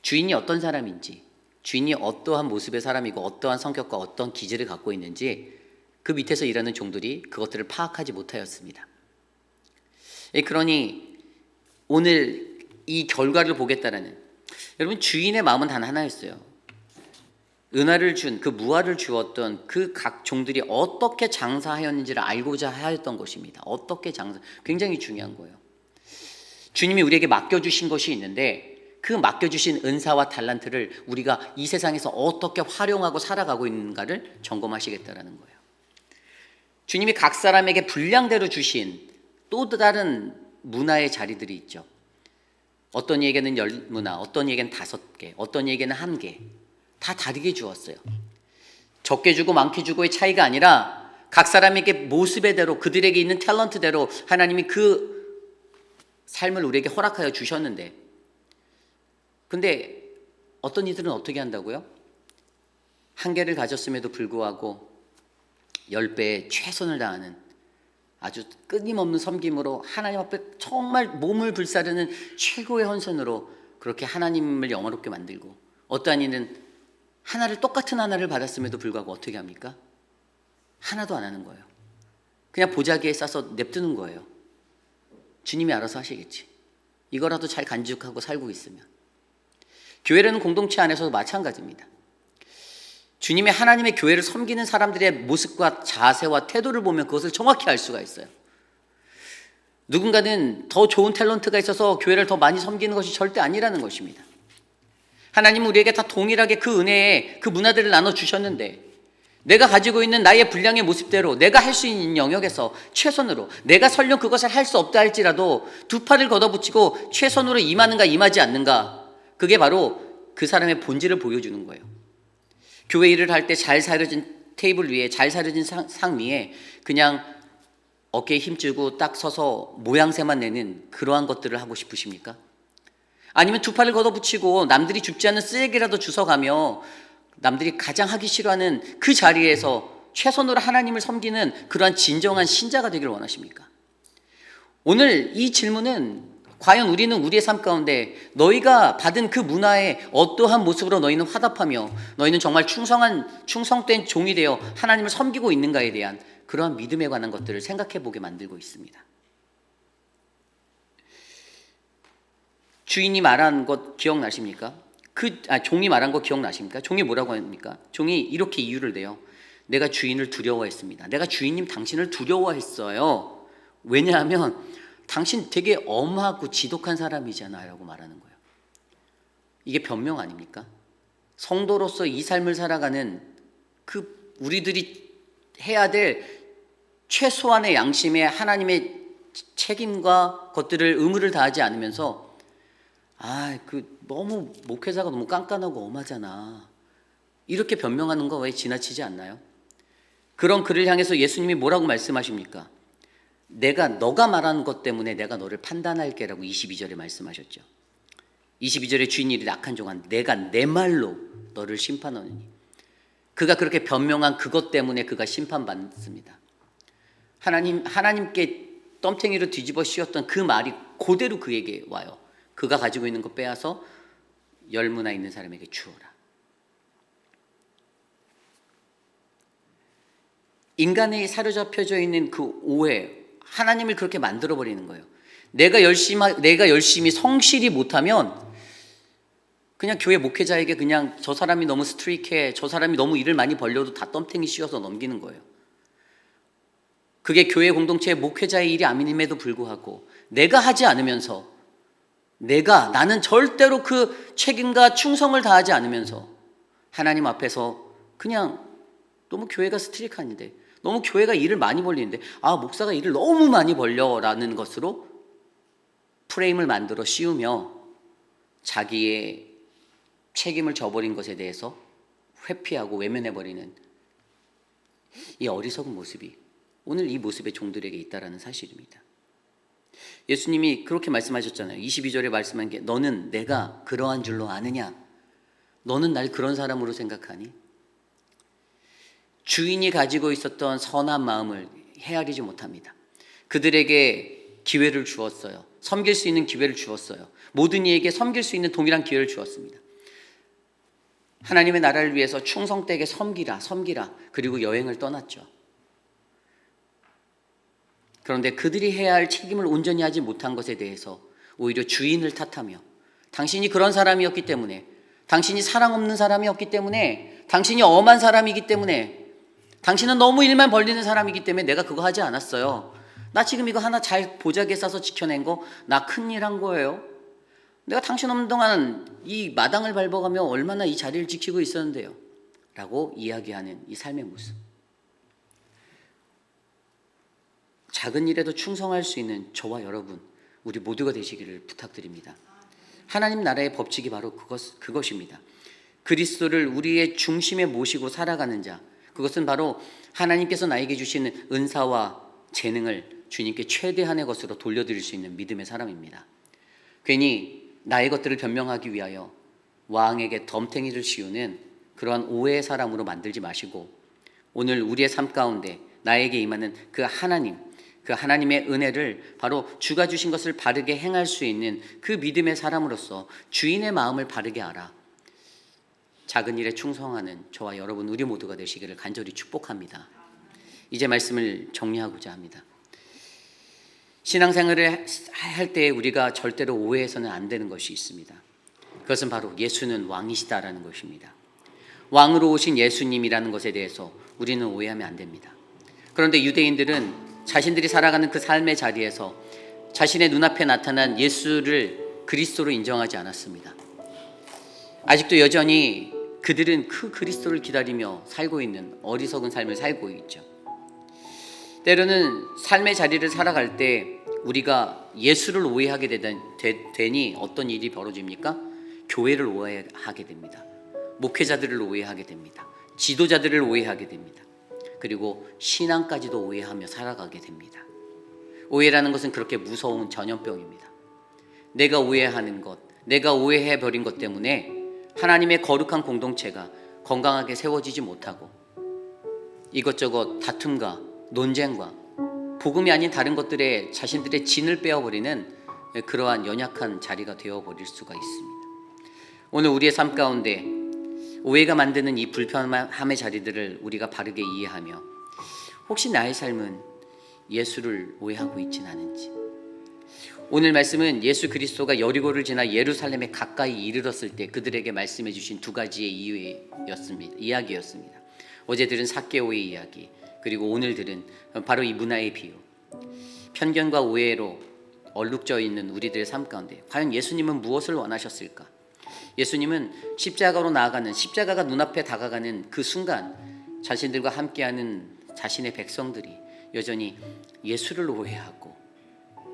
주인이 어떤 사람인지, 주인이 어떠한 모습의 사람이고 어떠한 성격과 어떤 기질을 갖고 있는지 그 밑에서 일하는 종들이 그것들을 파악하지 못하였습니다. 그러니 오늘 이 결과를 보겠다라는, 여러분 주인의 마음은 단 하나였어요. 은화를 준 그 무화를 주었던 그 각 종들이 어떻게 장사하였는지를 알고자 하였던 것입니다. 어떻게 굉장히 중요한 거예요. 주님이 우리에게 맡겨주신 것이 있는데 그 맡겨주신 은사와 달란트를 우리가 이 세상에서 어떻게 활용하고 살아가고 있는가를 점검하시겠다라는 거예요. 주님이 각 사람에게 분량대로 주신 또 다른 문화의 자리들이 있죠. 어떤 이에게는 10문화, 어떤 이에게는 5개, 어떤 이에게는 1개, 다 다르게 주었어요. 적게 주고 많게 주고의 차이가 아니라 각 사람에게 모습의 대로 그들에게 있는 탤런트대로 하나님이 그 삶을 우리에게 허락하여 주셨는데, 근데 어떤 이들은 어떻게 한다고요? 1개를 가졌음에도 불구하고 10배의 최선을 다하는 아주 끊임없는 섬김으로 하나님 앞에 정말 몸을 불사르는 최고의 헌선으로 그렇게 하나님을 영화롭게 만들고, 어떠한 이는 똑같은 하나를 받았음에도 불구하고 어떻게 합니까? 하나도 안 하는 거예요. 그냥 보자기에 싸서 냅두는 거예요. 주님이 알아서 하시겠지. 이거라도 잘 간직하고 살고 있으면. 교회라는 공동체 안에서도 마찬가지입니다. 주님의 하나님의 교회를 섬기는 사람들의 모습과 자세와 태도를 보면 그것을 정확히 알 수가 있어요. 누군가는 더 좋은 탤런트가 있어서 교회를 더 많이 섬기는 것이 절대 아니라는 것입니다. 하나님은 우리에게 다 동일하게 그 은혜에 그 문화들을 나눠주셨는데, 내가 가지고 있는 나의 분량의 모습대로 내가 할 수 있는 영역에서 최선으로, 내가 설령 그것을 할 수 없다 할지라도 2 팔을 걷어붙이고 최선으로 임하는가 임하지 않는가, 그게 바로 그 사람의 본질을 보여주는 거예요. 교회 일을 할 때 잘 사려진 테이블 위에, 잘 사려진 상 위에 그냥 어깨에 힘주고 딱 서서 모양새만 내는 그러한 것들을 하고 싶으십니까? 아니면 2 팔을 걷어붙이고 남들이 줍지 않는 쓰레기라도 주워가며 남들이 가장 하기 싫어하는 그 자리에서 최선으로 하나님을 섬기는 그러한 진정한 신자가 되기를 원하십니까? 오늘 이 질문은 과연 우리는 우리의 삶 가운데 너희가 받은 그 문화에 어떠한 모습으로 너희는 화답하며 너희는 정말 충성된 종이 되어 하나님을 섬기고 있는가에 대한 그러한 믿음에 관한 것들을 생각해 보게 만들고 있습니다. 주인이 말한 것 기억나십니까? 종이 말한 거 기억나십니까? 종이 뭐라고 합니까? 종이 이렇게 이유를 내요. 내가 주인을 두려워했습니다. 내가 주인님 당신을 두려워했어요. 왜냐하면 당신 되게 엄하고 지독한 사람이잖아요 라고 말하는 거예요. 이게 변명 아닙니까? 성도로서 이 삶을 살아가는 그 우리들이 해야 될 최소한의 양심에 하나님의 책임과 것들을 의무를 다하지 않으면서 너무 목회자가 너무 깐깐하고 엄하잖아, 이렇게 변명하는 거 왜 지나치지 않나요? 그런 그를 향해서 예수님이 뭐라고 말씀하십니까? 너가 말하는 것 때문에 내가 너를 판단할게 라고 22절에 말씀하셨죠. 22절에 주인이 이르되 악한 종아 내가 내 말로 너를 심판하느니. 그가 그렇게 변명한 그것 때문에 그가 심판받습니다. 하나님께 덤탱이로 뒤집어 씌웠던 그 말이 그대로 그에게 와요. 그가 가지고 있는 거 빼앗아 열무나 있는 사람에게 주어라. 인간에 사로잡혀져 있는 그 오해, 하나님을 그렇게 만들어 버리는 거예요. 내가 열심히 성실히 못하면 그냥 교회 목회자에게 그냥 저 사람이 너무 스트릭해, 저 사람이 너무 일을 많이 벌려도 다 덤탱이 씌워서 넘기는 거예요. 그게 교회 공동체의 목회자의 일이 아님에도 불구하고 내가 하지 않으면서 나는 절대로 그 책임과 충성을 다하지 않으면서 하나님 앞에서 그냥 너무 교회가 스트릭한데, 너무 교회가 일을 많이 벌리는데, 목사가 일을 너무 많이 벌려라는 것으로 프레임을 만들어 씌우며 자기의 책임을 져버린 것에 대해서 회피하고 외면해버리는 이 어리석은 모습이 오늘 이 모습의 종들에게 있다는 사실입니다. 예수님이 그렇게 말씀하셨잖아요. 22절에 말씀한 게 너는 내가 그러한 줄로 아느냐? 너는 날 그런 사람으로 생각하니? 주인이 가지고 있었던 선한 마음을 헤아리지 못합니다. 그들에게 기회를 주었어요. 섬길 수 있는 기회를 주었어요. 모든 이에게 섬길 수 있는 동일한 기회를 주었습니다. 하나님의 나라를 위해서 충성되게 섬기라. 그리고 여행을 떠났죠. 그런데 그들이 해야 할 책임을 온전히 하지 못한 것에 대해서 오히려 주인을 탓하며 당신이 그런 사람이었기 때문에, 당신이 사랑 없는 사람이었기 때문에, 당신이 엄한 사람이기 때문에, 당신은 너무 일만 벌리는 사람이기 때문에 내가 그거 하지 않았어요. 나 지금 이거 하나 잘 보자기에 싸서 지켜낸 거 나 큰일 한 거예요. 내가 당신 없는 동안 이 마당을 밟아가며 얼마나 이 자리를 지키고 있었는데요 라고 이야기하는 이 삶의 모습. 작은 일에도 충성할 수 있는 저와 여러분, 우리 모두가 되시기를 부탁드립니다. 하나님 나라의 법칙이 바로 그것입니다. 그리스도를 우리의 중심에 모시고 살아가는 자, 그것은 바로 하나님께서 나에게 주시는 은사와 재능을 주님께 최대한의 것으로 돌려드릴 수 있는 믿음의 사람입니다. 괜히 나의 것들을 변명하기 위하여 왕에게 덤탱이를 씌우는 그러한 오해의 사람으로 만들지 마시고, 오늘 우리의 삶 가운데 나에게 임하는 그 하나님의 은혜를 바로 주가 주신 것을 바르게 행할 수 있는 그 믿음의 사람으로서 주인의 마음을 바르게 알아 작은 일에 충성하는 저와 여러분 우리 모두가 되시기를 간절히 축복합니다. 이제 말씀을 정리하고자 합니다. 신앙생활을 할 때 우리가 절대로 오해해서는 안 되는 것이 있습니다. 그것은 바로 예수는 왕이시다라는 것입니다. 왕으로 오신 예수님이라는 것에 대해서 우리는 오해하면 안 됩니다. 그런데 유대인들은 자신들이 살아가는 그 삶의 자리에서 자신의 눈앞에 나타난 예수를 그리스도로 인정하지 않았습니다. 아직도 여전히 그들은 그 그리스도를 기다리며 살고 있는 어리석은 삶을 살고 있죠. 때로는 삶의 자리를 살아갈 때 우리가 예수를 오해하게 되니 어떤 일이 벌어집니까? 교회를 오해하게 됩니다. 목회자들을 오해하게 됩니다. 지도자들을 오해하게 됩니다. 그리고 신앙까지도 오해하며 살아가게 됩니다. 오해라는 것은 그렇게 무서운 전염병입니다. 내가 오해하는 것, 내가 오해해버린 것 때문에 하나님의 거룩한 공동체가 건강하게 세워지지 못하고 이것저것 다툼과 논쟁과 복음이 아닌 다른 것들에 자신들의 진을 빼어버리는 그러한 연약한 자리가 되어버릴 수가 있습니다. 오늘 우리의 삶 가운데 오해가 만드는 이 불편함의 자리들을 우리가 바르게 이해하며 혹시 나의 삶은 예수를 오해하고 있진 않은지, 오늘 말씀은 예수 그리스도가 여리고를 지나 예루살렘에 가까이 이르렀을 때 그들에게 말씀해 주신 두 가지의 이야기였습니다. 어제 들은 삭개오의 이야기, 그리고 오늘 들은 바로 이 문화의 비유. 편견과 오해로 얼룩져 있는 우리들의 삶 가운데 과연 예수님은 무엇을 원하셨을까? 예수님은 십자가가 눈앞에 다가가는 그 순간 자신들과 함께하는 자신의 백성들이 여전히 예수를 오해하고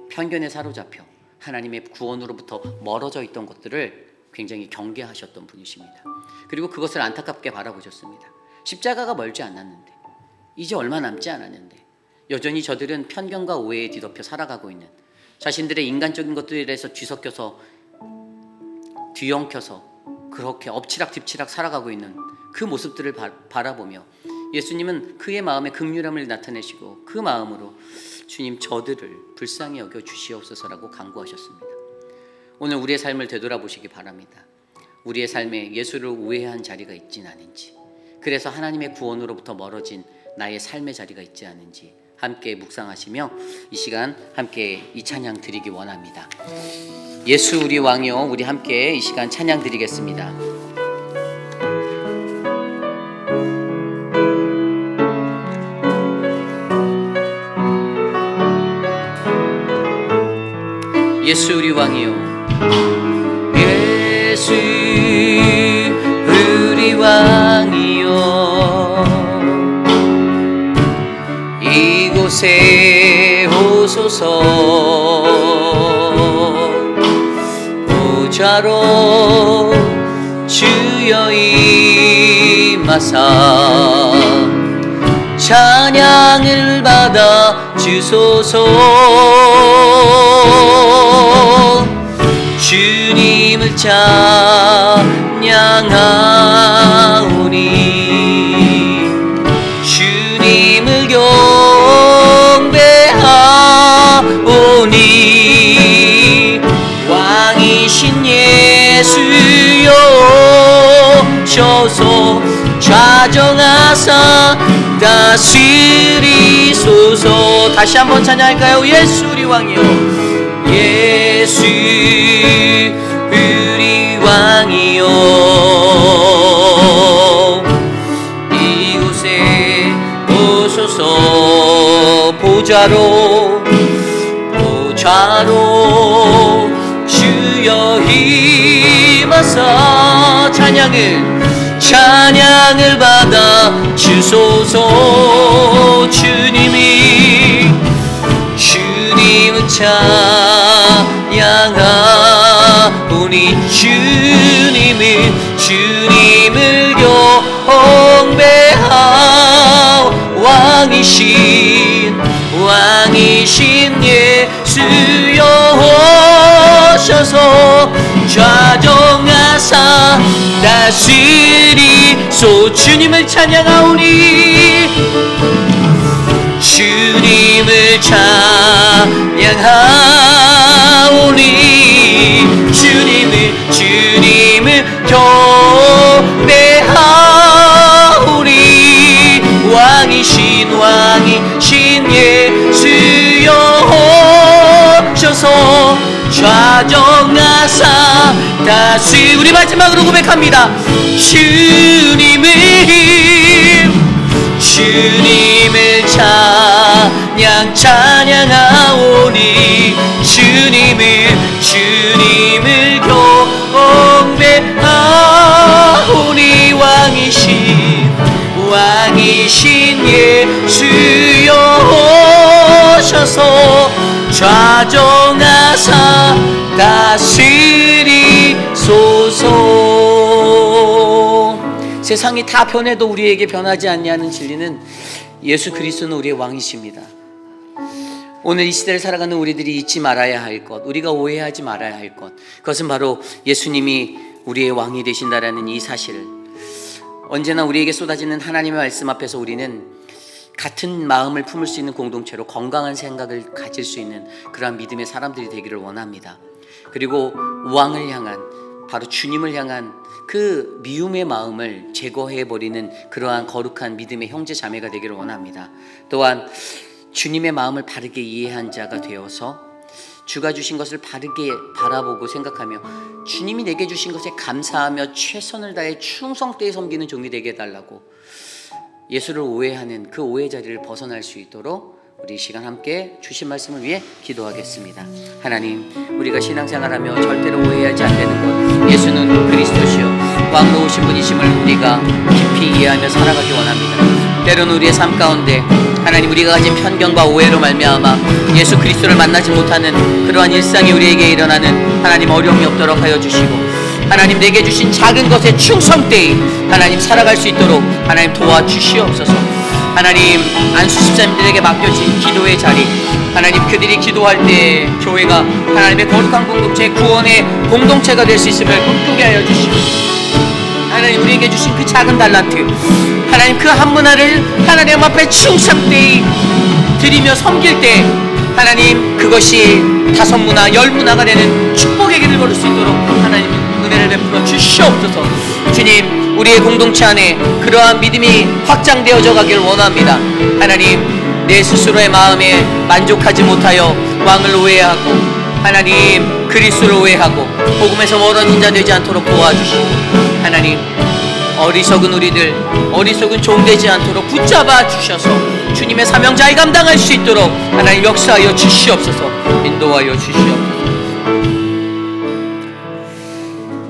편견에 사로잡혀 하나님의 구원으로부터 멀어져 있던 것들을 굉장히 경계하셨던 분이십니다. 그리고 그것을 안타깝게 바라보셨습니다. 십자가가 멀지 않았는데, 이제 얼마 남지 않았는데 여전히 저들은 편견과 오해에 뒤덮여 살아가고 있는, 자신들의 인간적인 것들에서 뒤섞여서 뒤엉켜서 그렇게 엎치락뒤치락 살아가고 있는 그 모습들을 바라보며 예수님은 그의 마음에 긍휼함을 나타내시고 그 마음으로 주님 저들을 불쌍히 여겨 주시옵소서라고 간구하셨습니다. 오늘 우리의 삶을 되돌아보시기 바랍니다. 우리의 삶에 예수를 오해한 자리가 있진 않은지, 그래서 하나님의 구원으로부터 멀어진 나의 삶의 자리가 있지 않은지 함께 묵상하시며 이 시간 함께 이 찬양 드리기 원합니다. 예수 우리 왕이여, 우리 함께 이 시간 찬양 드리겠습니다. 예수 우리 왕이여, 예수 우리 왕이여, 이곳에 오소서. 보좌로 주여 임하사 찬양을 받아 주소서. 주님을 찬양하오니 주님을 경배하오니 왕이신 예수여 오셔서 좌정하사 다스리소서. 다시 한번 찬양할까요? 예수 우리 왕이여, 예수 우리 왕이여, 이곳에 오소서. 보좌로 주여 임하사 찬양을 받아 주소서. 주님을 찬양하오니 주님을 경배하오. 왕이신 예수여 오셔서 좌정하사 다스리소. 주님을 찬양하오니 주님을 찬양하오니 주님을 경배하오니 왕이신 예수여 오셔서 좌정하사 우리 마지막으로 고백합니다. 주님을 찬양하오니 주님을 경배하오니 왕이신 예수여 오셔서 좌정하사 다스리소서. 세상이 다 변해도 우리에게 변하지 않냐는 진리는 예수 그리스도는 우리의 왕이십니다. 오늘 이 시대를 살아가는 우리들이 잊지 말아야 할 것, 우리가 오해하지 말아야 할 것, 그것은 바로 예수님이 우리의 왕이 되신다라는 이 사실을, 언제나 우리에게 쏟아지는 하나님의 말씀 앞에서 우리는 같은 마음을 품을 수 있는 공동체로 건강한 생각을 가질 수 있는 그러한 믿음의 사람들이 되기를 원합니다. 그리고 왕을 향한, 바로 주님을 향한 그 미움의 마음을 제거해버리는 그러한 거룩한 믿음의 형제 자매가 되기를 원합니다. 또한 주님의 마음을 바르게 이해한 자가 되어서 주가 주신 것을 바르게 바라보고 생각하며 주님이 내게 주신 것에 감사하며 최선을 다해 충성되이 섬기는 종이 되게 해달라고, 예수를 오해하는 그 오해 자리를 벗어날 수 있도록 우리 이 시간 함께 주신 말씀을 위해 기도하겠습니다. 하나님, 우리가 신앙생활하며 절대로 오해하지 않는 것, 예수는 그리스도시요 왕으로 오신 분이심을 우리가 깊이 이해하며 살아가기 원합니다. 때로는 우리의 삶 가운데 하나님, 우리가 가진 편견과 오해로 말미암아 예수 그리스도를 만나지 못하는 그러한 일상이 우리에게 일어나는 하나님 어려움이 없도록 하여 주시고, 하나님 내게 주신 작은 것에 충성되이 하나님 살아갈 수 있도록 하나님 도와주시옵소서. 하나님 안수 집사님들에게 맡겨진 기도의 자리, 하나님 그들이 기도할 때 교회가 하나님의 거룩한 공동체, 구원의 공동체가 될 수 있음을 꿈꾸게 하여 주시고, 하나님 우리에게 주신 그 작은 달란트, 하나님 그 한 문화를 하나님 앞에 충성되이 드리며 섬길 때 하나님 그것이 5문화 10문화가 되는 축복의 길을 걸을 수 있도록 하나님 은혜를 베풀어 주시옵소서. 주님, 우리의 공동체 안에 그러한 믿음이 확장되어져 가길 원합니다. 하나님, 내 스스로의 마음에 만족하지 못하여 왕을 오해하고 하나님 그리스도를 오해하고 복음에서 멀어진 자 되지 않도록 도와주시고, 하나님 어리석은 우리들, 어리석은 종 되지 않도록 붙잡아 주셔서 주님의 사명 잘 감당할 수 있도록 하나님 역사하여 주시옵소서. 인도하여 주시옵소서.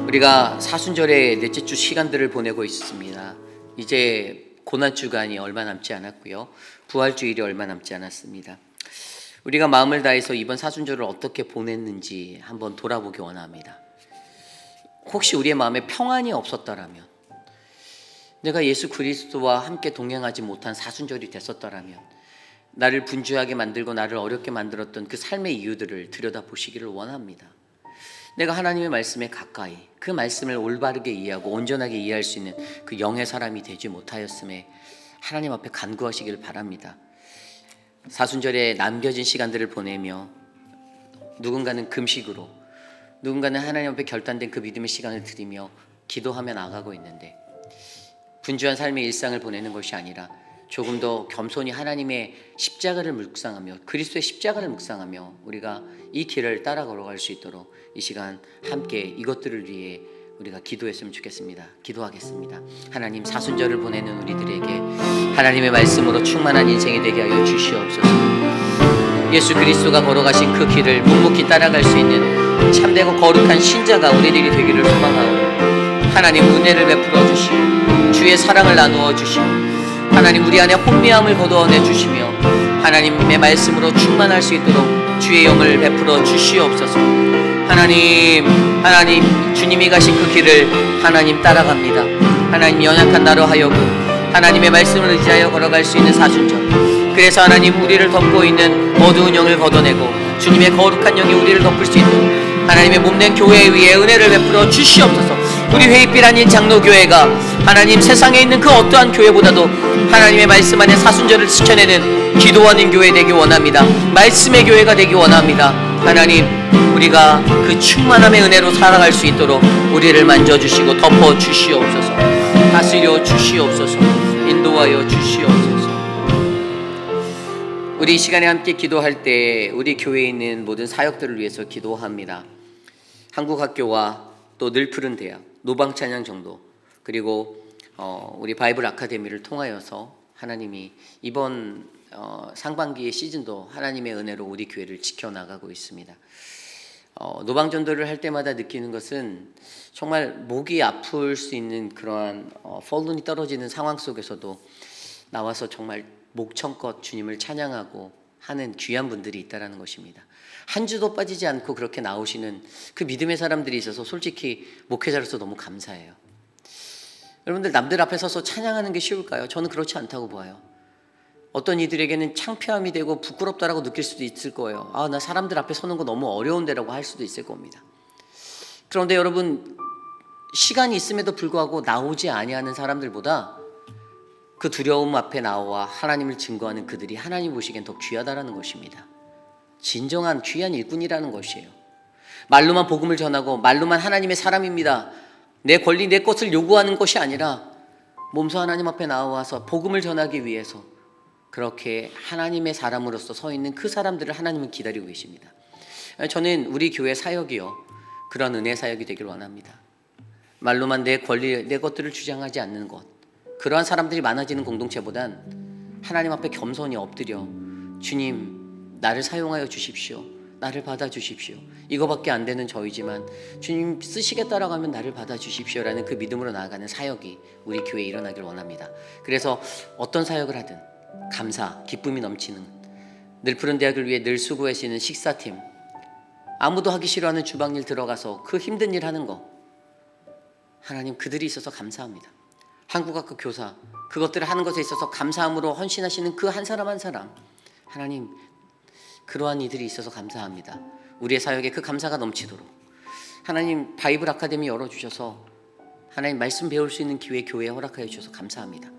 우리가 사순절의 넷째 주 시간들을 보내고 있습니다. 이제 고난주간이 얼마 남지 않았고요, 부활주일이 얼마 남지 않았습니다. 우리가 마음을 다해서 이번 사순절을 어떻게 보냈는지 한번 돌아보기 원합니다. 혹시 우리의 마음에 평안이 없었더라면, 내가 예수 그리스도와 함께 동행하지 못한 사순절이 됐었더라면, 나를 분주하게 만들고 나를 어렵게 만들었던 그 삶의 이유들을 들여다보시기를 원합니다. 내가 하나님의 말씀에 가까이, 그 말씀을 올바르게 이해하고 온전하게 이해할 수 있는 그 영의 사람이 되지 못하였음에 하나님 앞에 간구하시기를 바랍니다. 사순절에 남겨진 시간들을 보내며 누군가는 금식으로, 누군가는 하나님 앞에 결단된 그 믿음의 시간을 드리며 기도하며 나가고 있는데, 분주한 삶의 일상을 보내는 것이 아니라 조금 더 겸손히 하나님의 십자가를 묵상하며 그리스도의 십자가를 묵상하며 우리가 이 길을 따라 걸어갈 수 있도록 이 시간 함께 이것들을 위해 우리가 기도했으면 좋겠습니다. 기도하겠습니다. 하나님, 사순절을 보내는 우리들에게 하나님의 말씀으로 충만한 인생이 되게 하여 주시옵소서. 예수 그리스도가 걸어가신 그 길을 묵묵히 따라갈 수 있는 참되고 거룩한 신자가 우리들이 되기를 소망하오니 하나님 은혜를 베풀어 주시고 주의 사랑을 나누어 주시고 하나님 우리 안에 혼미함을 거두어내 주시며 하나님의 말씀으로 충만할 수 있도록 주의 영을 베풀어 주시옵소서. 하나님 주님이 가신 그 길을 하나님 따라갑니다. 하나님 연약한 나로 하여금 하나님의 말씀을 의지하여 걸어갈 수 있는 사순절, 그래서 하나님 우리를 덮고 있는 어두운 영을 걷어내고 주님의 거룩한 영이 우리를 덮을 수 있도록 하나님의 몸된 교회에 위해 은혜를 베풀어 주시옵소서. 우리 회의빛 아닌 장로교회가 하나님 세상에 있는 그 어떠한 교회보다도 하나님의 말씀 안에 사순절을 지켜내는 기도하는 교회 되기 원합니다. 말씀의 교회가 되기 원합니다. 하나님, 우리가 그 충만함의 은혜로 살아갈 수 있도록 우리를 만져주시고 덮어주시옵소서. 다스려 주시옵소서. 인도하여 주시옵소서. 우리 이 시간에 함께 기도할 때 우리 교회에 있는 모든 사역들을 위해서 기도합니다. 한국학교와 또 늘푸른 대학, 노방찬양정도, 그리고 우리 바이블 아카데미를 통하여서 하나님이 이번 상반기의 시즌도 하나님의 은혜로 우리 교회를 지켜나가고 있습니다. 노방전도를 할 때마다 느끼는 것은 정말 목이 아플 수 있는 그러한 펄룬이 떨어지는 상황 속에서도 나와서 정말 목청껏 주님을 찬양하고 하는 귀한 분들이 있다라는 것입니다. 한 주도 빠지지 않고 그렇게 나오시는 그 믿음의 사람들이 있어서 솔직히 목회자로서 너무 감사해요. 여러분들, 남들 앞에 서서 찬양하는 게 쉬울까요? 저는 그렇지 않다고 봐요. 어떤 이들에게는 창피함이 되고 부끄럽다라고 느낄 수도 있을 거예요. 나 사람들 앞에 서는 거 너무 어려운데라고 할 수도 있을 겁니다. 그런데 여러분, 시간이 있음에도 불구하고 나오지 아니하는 사람들보다 그 두려움 앞에 나와 하나님을 증거하는 그들이 하나님 보시기엔 더 귀하다라는 것입니다. 진정한 귀한 일꾼이라는 것이에요. 말로만 복음을 전하고 말로만 하나님의 사람입니다, 내 권리 내 것을 요구하는 것이 아니라 몸소 하나님 앞에 나와서 복음을 전하기 위해서 그렇게 하나님의 사람으로서 서 있는 그 사람들을 하나님은 기다리고 계십니다. 저는 우리 교회 사역이요, 그런 은혜 사역이 되기를 원합니다. 말로만 내 권리 내 것들을 주장하지 않는 것, 그러한 사람들이 많아지는 공동체보단 하나님 앞에 겸손히 엎드려 주님 나를 사용하여 주십시오, 나를 받아주십시오, 이거밖에 안 되는 저이지만 주님 쓰시겠다라고 하면 나를 받아주십시오라는 그 믿음으로 나아가는 사역이 우리 교회에 일어나길 원합니다. 그래서 어떤 사역을 하든 감사, 기쁨이 넘치는 늘푸른 대학을 위해 늘 수고하시는 식사팀, 아무도 하기 싫어하는 주방일 들어가서 그 힘든 일 하는 거, 하나님 그들이 있어서 감사합니다. 한국학교 교사, 그것들을 하는 것에 있어서 감사함으로 헌신하시는 그 한 사람 한 사람, 하나님 그러한 이들이 있어서 감사합니다. 우리의 사역에 그 감사가 넘치도록 하나님 바이블 아카데미 열어주셔서 하나님 말씀 배울 수 있는 기회 교회에 허락하여 주셔서 감사합니다.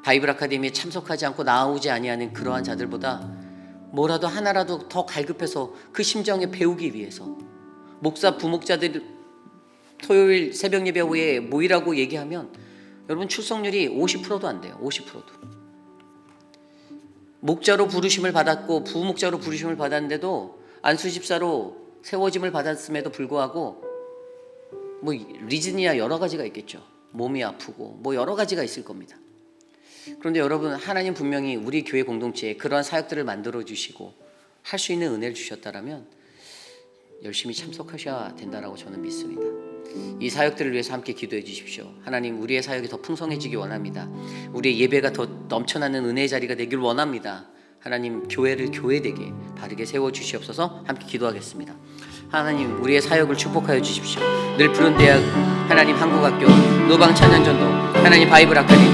바이블 아카데미에 참석하지 않고 나오지 아니하는 그러한 자들보다 뭐라도 하나라도 더 갈급해서 그 심정에 배우기 위해서 목사 부목자들 토요일 새벽 예배 후에 모이라고 얘기하면 여러분 출석률이 50%도 안 돼요. 50%도. 목자로 부르심을 받았고 부목자로 부르심을 받았는데도 안수집사로 세워짐을 받았음에도 불구하고 뭐 리즌이야 여러 가지가 있겠죠. 몸이 아프고 뭐 여러 가지가 있을 겁니다. 그런데 여러분 하나님 분명히 우리 교회 공동체에 그러한 사역들을 만들어 주시고 할 수 있는 은혜를 주셨다라면 열심히 참석하셔야 된다라고 저는 믿습니다. 이 사역들을 위해서 함께 기도해 주십시오. 하나님 우리의 사역이 더 풍성해지기 원합니다. 우리의 예배가 더 넘쳐나는 은혜의 자리가 되길 원합니다. 하나님 교회를 교회되게 바르게 세워주시옵소서. 함께 기도하겠습니다. 하나님 우리의 사역을 축복하여 주십시오. 늘 푸른 대학, 하나님 한국학교, 노방찬양전도, 하나님 바이블 아카데미,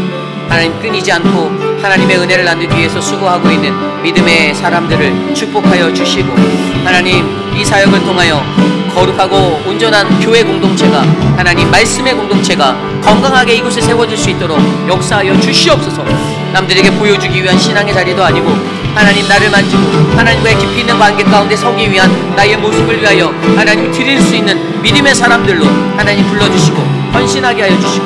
하나님 끊이지 않고 하나님의 은혜를 나누기 위해서 수고하고 있는 믿음의 사람들을 축복하여 주시고 하나님 이 사역을 통하여 거룩하고 온전한 교회 공동체가 하나님 말씀의 공동체가 건강하게 이곳에 세워질 수 있도록 역사하여 주시옵소서. 남들에게 보여주기 위한 신앙의 자리도 아니고 하나님 나를 만지고 하나님과의 깊이 있는 관계 가운데 서기 위한 나의 모습을 위하여 하나님 드릴 수 있는 믿음의 사람들로 하나님 불러주시고 헌신하게 하여 주시고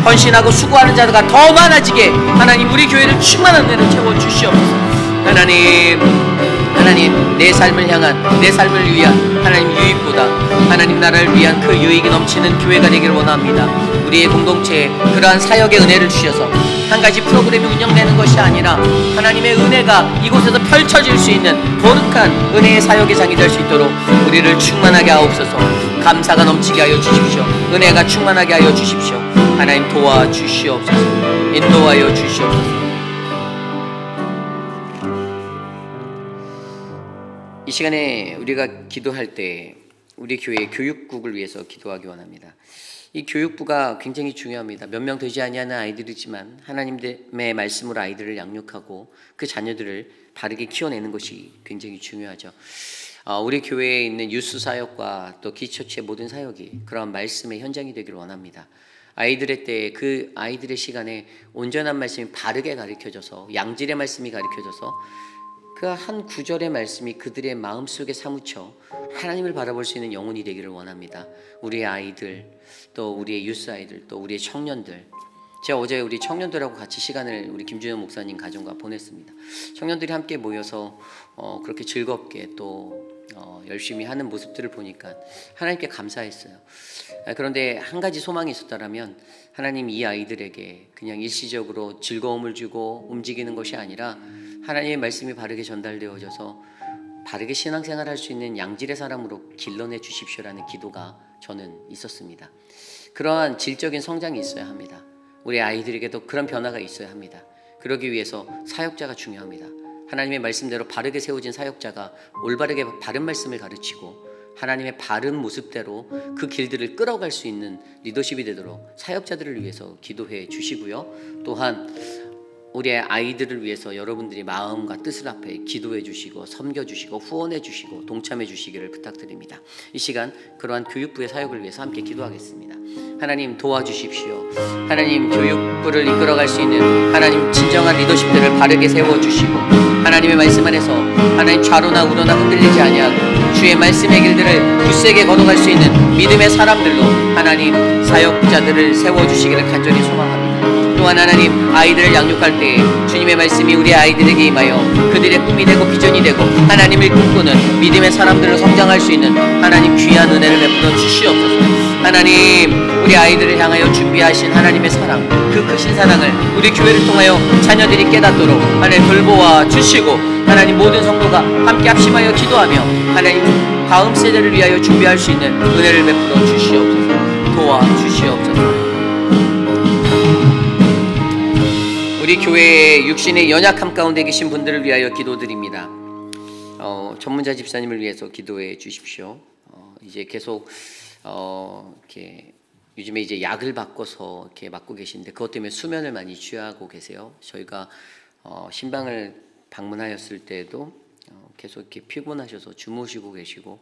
헌신하고 수고하는 자가 더 많아지게 하나님 우리 교회를 충만한 은혜로 채워주시옵소서. 하나님 내 삶을 향한 내 삶을 위한 하나님 유익보다 하나님 나라를 위한 그 유익이 넘치는 교회가 되기를 원합니다. 우리의 공동체에 그러한 사역의 은혜를 주셔서 한 가지 프로그램이 운영되는 것이 아니라 하나님의 은혜가 이곳에서 펼쳐질 수 있는 거룩한 은혜의 사역의 장이 될 수 있도록 우리를 충만하게 하옵소서. 감사가 넘치게 하여 주십시오. 은혜가 충만하게 하여 주십시오. 하나님 도와주시옵소서. 인도하여 주시옵소서. 이 시간에 우리가 기도할 때 우리 교회 교육국을 위해서 기도하기 원합니다. 이 교육부가 굉장히 중요합니다. 몇 명 되지 아니하는 아이들이지만 하나님의 말씀으로 아이들을 양육하고 그 자녀들을 바르게 키워내는 것이 굉장히 중요하죠. 우리 교회에 있는 유스 사역과 또 기초체의 모든 사역이 그러한 말씀의 현장이 되기를 원합니다. 아이들의 때 그 아이들의 시간에 온전한 말씀이 바르게 가르쳐져서 양질의 말씀이 가르쳐져서 그 한 구절의 말씀이 그들의 마음속에 사무쳐 하나님을 바라볼 수 있는 영혼이 되기를 원합니다. 우리의 아이들, 또 우리의 유스 아이들, 또 우리의 청년들. 제가 어제 우리 청년들하고 같이 시간을 우리 김준현 목사님 가정과 보냈습니다. 청년들이 함께 모여서 그렇게 즐겁게 또 열심히 하는 모습들을 보니까 하나님께 감사했어요. 그런데 한 가지 소망이 있었다면 하나님 이 아이들에게 그냥 일시적으로 즐거움을 주고 움직이는 것이 아니라 하나님의 말씀이 바르게 전달되어져서 바르게 신앙생활 할 수 있는 양질의 사람으로 길러내 주십시오라는 기도가 저는 있었습니다. 그러한 질적인 성장이 있어야 합니다. 우리 아이들에게도 그런 변화가 있어야 합니다. 그러기 위해서 사역자가 중요합니다. 하나님의 말씀대로 바르게 세워진 사역자가 올바르게 바른 말씀을 가르치고 하나님의 바른 모습대로 그 길들을 끌어갈 수 있는 리더십이 되도록 사역자들을 위해서 기도해 주시고요. 또한 우리의 아이들을 위해서 여러분들이 마음과 뜻을 합해 기도해 주시고 섬겨 주시고 후원해 주시고 동참해 주시기를 부탁드립니다. 이 시간 그러한 교육부의 사역을 위해서 함께 기도하겠습니다. 하나님 도와주십시오. 하나님 교육부를 이끌어갈 수 있는 하나님 진정한 리더십들을 바르게 세워주시고 하나님의 말씀 안에서 하나님 좌로나 우로나 흔들리지 아니하고 주의 말씀의 길들을 굳세게 걸어갈 수 있는 믿음의 사람들로 하나님 사역자들을 세워주시기를 간절히 소망합니다. 또한 하나님 아이들을 양육할 때 주님의 말씀이 우리 아이들에게 임하여 그들의 꿈이 되고 비전이 되고 하나님을 꿈꾸는 믿음의 사람들로 성장할 수 있는 하나님 귀한 은혜를 베풀어 주시옵소서. 하나님 우리 아이들을 향하여 준비하신 하나님의 사랑 그 크신 사랑을 우리 교회를 통하여 자녀들이 깨닫도록 하나님 돌보아 주시고 하나님 모든 성도가 함께 합심하여 기도하며 하나님 다음 세대를 위하여 준비할 수 있는 은혜를 베풀어 주시옵소서. 도와주시옵소서. 우리 교회의 육신의 연약함 가운데 계신 분들을 위하여 기도드립니다. 전문자 집사님을 위해서 기도해 주십시오. 이제 계속 이렇게 요즘에 이제 약을 바꿔서 이렇게 맞고 계신데 그것 때문에 수면을 많이 취하고 계세요. 저희가 신방을 방문하였을 때에도 계속 이렇게 피곤하셔서 주무시고 계시고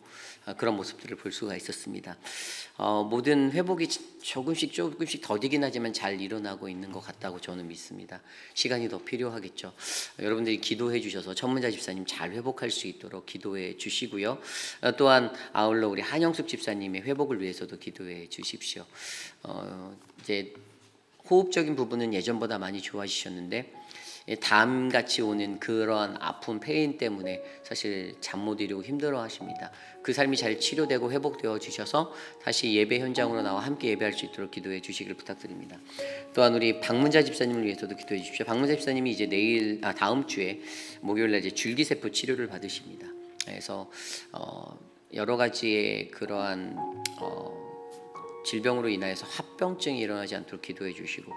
그런 모습들을 볼 수가 있었습니다. 모든 회복이 조금씩 더디긴 하지만 잘 일어나고 있는 것 같다고 저는 믿습니다. 시간이 더 필요하겠죠. 여러분들이 기도해 주셔서 천문자 집사님 잘 회복할 수 있도록 기도해 주시고요. 또한 아울러 우리 한영숙 집사님의 회복을 위해서도 기도해 주십시오. 이제 호흡적인 부분은 예전보다 많이 좋아지셨는데 담같이 오는 그러한 아픈 페인 때문에 사실 잠 못 이루고 힘들어 하십니다. 그 삶이 잘 치료되고 회복되어 주셔서 다시 예배 현장으로 나와 함께 예배할 수 있도록 기도해 주시기를 부탁드립니다. 또한 우리 박문자 집사님을 위해서도 기도해 주십시오. 박문자 집사님이 이제 다음 주에 목요일날 이제 줄기세포 치료를 받으십니다. 그래서 여러 가지의 그러한 질병으로 인하여서 합병증이 일어나지 않도록 기도해 주시고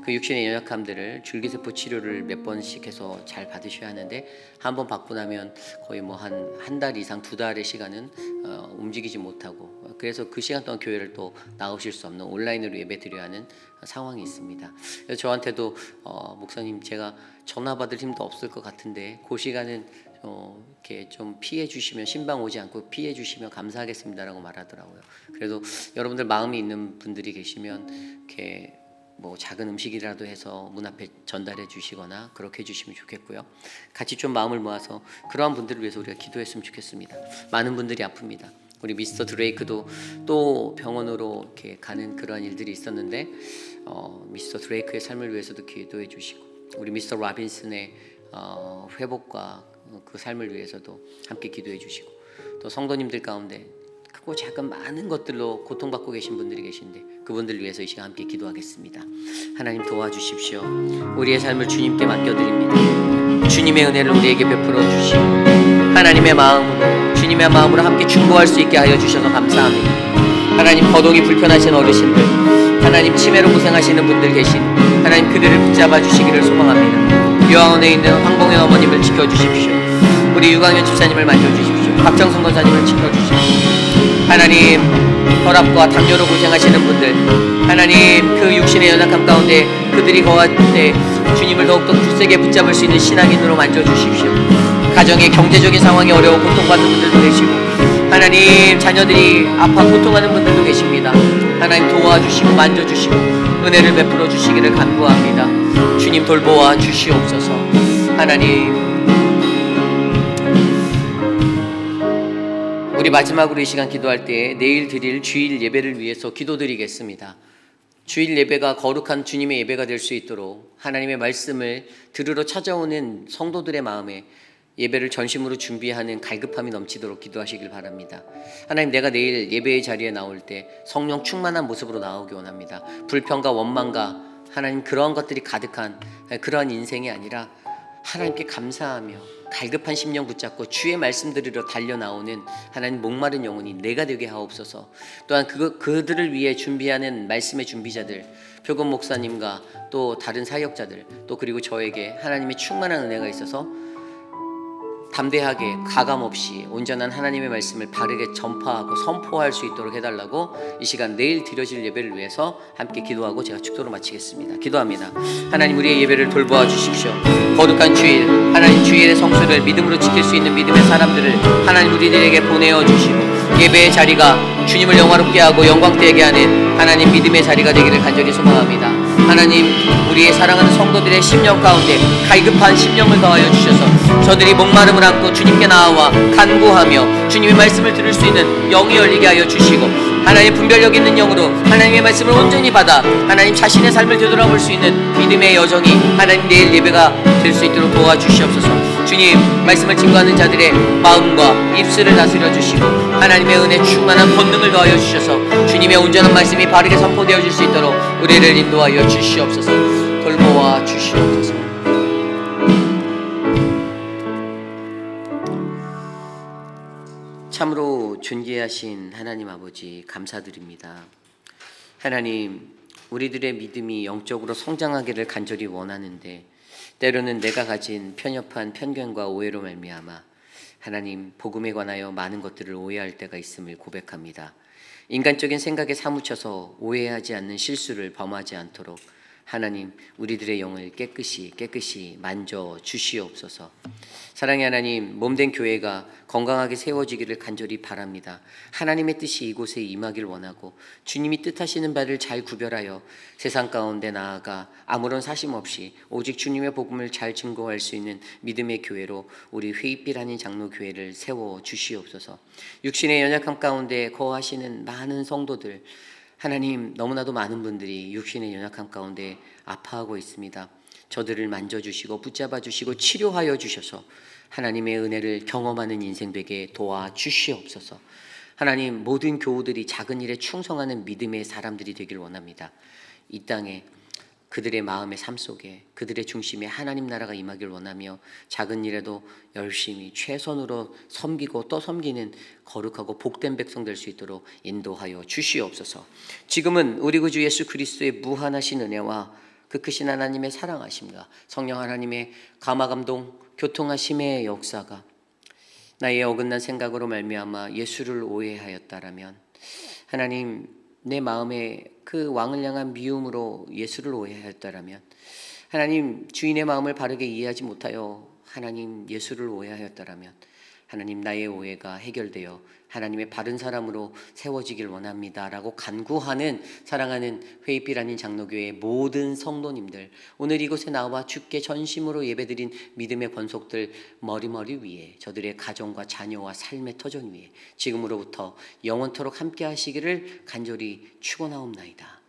그 육신의 연약함들을 줄기세포 치료를 몇 번씩 해서 잘 받으셔야 하는데 한 번 받고 나면 거의 뭐 한 달 이상 2달의 시간은 움직이지 못하고 그래서 그 시간 동안 교회를 또 나오실 수 없는 온라인으로 예배 드려야 하는 상황이 있습니다. 그래서 저한테도 목사님 제가 전화 받을 힘도 없을 것 같은데 그 시간은 이렇게 좀 피해 주시면 신방 오지 않고 피해 주시면 감사하겠습니다라고 말하더라고요. 그래도 여러분들 마음이 있는 분들이 계시면 이렇게 뭐 작은 음식이라도 해서 문 앞에 전달해 주시거나 그렇게 해주시면 좋겠고요. 같이 좀 마음을 모아서 그러한 분들을 위해서 우리가 기도했으면 좋겠습니다. 많은 분들이 아픕니다. 우리 미스터 드레이크도 또 병원으로 이렇게 가는 그러한 일들이 있었는데 미스터 드레이크의 삶을 위해서도 기도해 주시고 우리 미스터 라빈슨의 회복과 그 삶을 위해서도 함께 기도해 주시고 또 성도님들 가운데 크고 작은 많은 것들로 고통받고 계신 분들이 계신데 그분들 위해서 이 시간 함께 기도하겠습니다. 하나님 도와주십시오. 우리의 삶을 주님께 맡겨드립니다. 주님의 은혜를 우리에게 베풀어 주시고 하나님의 마음으로 주님의 마음으로 함께 중보할 수 있게 하여 주셔서 감사합니다. 하나님 거동이 불편하신 어르신들 하나님 치매로 고생하시는 분들 계신 하나님 그들을 붙잡아 주시기를 소망합니다. 요양원에 있는 황봉현 어머님을 지켜주십시오. 우리 유광현 집사님을 만져주십시오. 박정순 권사님을 지켜주십시오. 하나님 혈압과 당뇨로 고생하시는 분들 하나님 그 육신의 연약함 가운데 그들이 거할 때 주님을 더욱더 굳세게 붙잡을 수 있는 신앙인으로 만져주십시오. 가정의 경제적인 상황이 어려워 고통받는 분들도 계시고 하나님 자녀들이 아파 고통하는 분들도 계십니다. 하나님 도와주시고 만져주시고 은혜를 베풀어 주시기를 간구합니다. 주님 돌보아 주시옵소서. 하나님 우리 마지막으로 이 시간 기도할 때 내일 드릴 주일 예배를 위해서 기도드리겠습니다. 주일 예배가 거룩한 주님의 예배가 될 수 있도록 하나님의 말씀을 들으러 찾아오는 성도들의 마음에 예배를 전심으로 준비하는 갈급함이 넘치도록 기도하시길 바랍니다. 하나님 내가 내일 예배의 자리에 나올 때 성령 충만한 모습으로 나오기 원합니다. 불평과 원망과 하나님 그러한 것들이 가득한 그러한 인생이 아니라 하나님께 감사하며 갈급한 심령 붙잡고 주의 말씀 들으러 달려나오는 하나님 목마른 영혼이 내가 되게 하옵소서. 또한 그들을 위해 준비하는 말씀의 준비자들 표건 목사님과 또 다른 사역자들 또 그리고 저에게 하나님의 충만한 은혜가 있어서 담대하게 가감없이 온전한 하나님의 말씀을 바르게 전파하고 선포할 수 있도록 해달라고 이 시간 내일 드려질 예배를 위해서 함께 기도하고 제가 축도로 마치겠습니다. 기도합니다. 하나님 우리의 예배를 돌보아 주십시오. 거룩한 주일 하나님 주일의 성수를 믿음으로 지킬 수 있는 믿음의 사람들을 하나님 우리들에게 보내어 주시고 예배의 자리가 주님을 영화롭게 하고 영광되게 하는 하나님 믿음의 자리가 되기를 간절히 소망합니다. 하나님 우리의 사랑하는 성도들의 심령 가운데 갈급한 심령을 더하여 주셔서 저들이 목마름을 안고 주님께 나아와 간구하며 주님의 말씀을 들을 수 있는 영이 열리게 하여 주시고 하나님 분별력 있는 영으로 하나님의 말씀을 온전히 받아 하나님 자신의 삶을 되돌아볼 수 있는 믿음의 여정이 하나님 내일 예배가 될 수 있도록 도와주시옵소서. 주님 말씀을 증거하는 자들의 마음과 입술을 다스려 주시고 하나님의 은혜 충만한 권능을 더하여 주셔서 주님의 온전한 말씀이 바르게 선포되어질 수 있도록 우리를 인도하여 주시옵소서. 돌보아 주시옵소서. 참으로 존귀하신 하나님 아버지 감사드립니다. 하나님 우리들의 믿음이 영적으로 성장하기를 간절히 원하는데 때로는 내가 가진 편협한 편견과 오해로 말미암아 하나님 복음에 관하여 많은 것들을 오해할 때가 있음을 고백합니다. 인간적인 생각에 사무쳐서 오해하지 않는 실수를 범하지 않도록 하나님 우리들의 영을 깨끗이 만져 주시옵소서. 사랑의 하나님, 몸된 교회가 건강하게 세워지기를 간절히 바랍니다. 하나님의 뜻이 이곳에 임하길 원하고 주님이 뜻하시는 바를 잘 구별하여 세상 가운데 나아가 아무런 사심 없이 오직 주님의 복음을 잘 증거할 수 있는 믿음의 교회로 우리 회입길 한인 장로교회를 세워 주시옵소서. 육신의 연약함 가운데 거하시는 많은 성도들, 하나님, 너무나도 많은 분들이 육신의 연약함 가운데 아파하고 있습니다. 저들을 만져주시고 붙잡아 주시고 치료하여 주셔서 하나님의 은혜를 경험하는 인생 되게 도와주시옵소서. 하나님, 모든 교우들이 작은 일에 충성하는 믿음의 사람들이 되길 원합니다. 이 땅에 그들의 마음의 삶 속에 그들의 중심에 하나님 나라가 임하길 원하며 작은 일에도 열심히 최선으로 섬기고 또 섬기는 거룩하고 복된 백성 될 수 있도록 인도하여 주시옵소서. 지금은 우리 구주 예수 그리스도의 무한하신 은혜와 그 크신 하나님의 사랑하심과 성령 하나님의 감화감동 교통하심의 역사가 나의 어긋난 생각으로 말미암아 예수를 오해하였다라면, 하나님, 내 마음에 그 왕을 향한 미움으로 예수를 오해하였다라면, 하나님, 주인의 마음을 바르게 이해하지 못하여 하나님 예수를 오해하였다라면, 하나님, 나의 오해가 해결되어 하나님의 바른 사람으로 세워지길 원합니다라고 간구하는 사랑하는 회입길 한인 장로교회의 모든 성도님들, 오늘 이곳에 나와 주께 전심으로 예배드린 믿음의 권속들 머리 위에 저들의 가정과 자녀와 삶의 터전 위에 지금으로부터 영원토록 함께 하시기를 간절히 축원하옵나이다.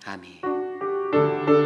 아멘.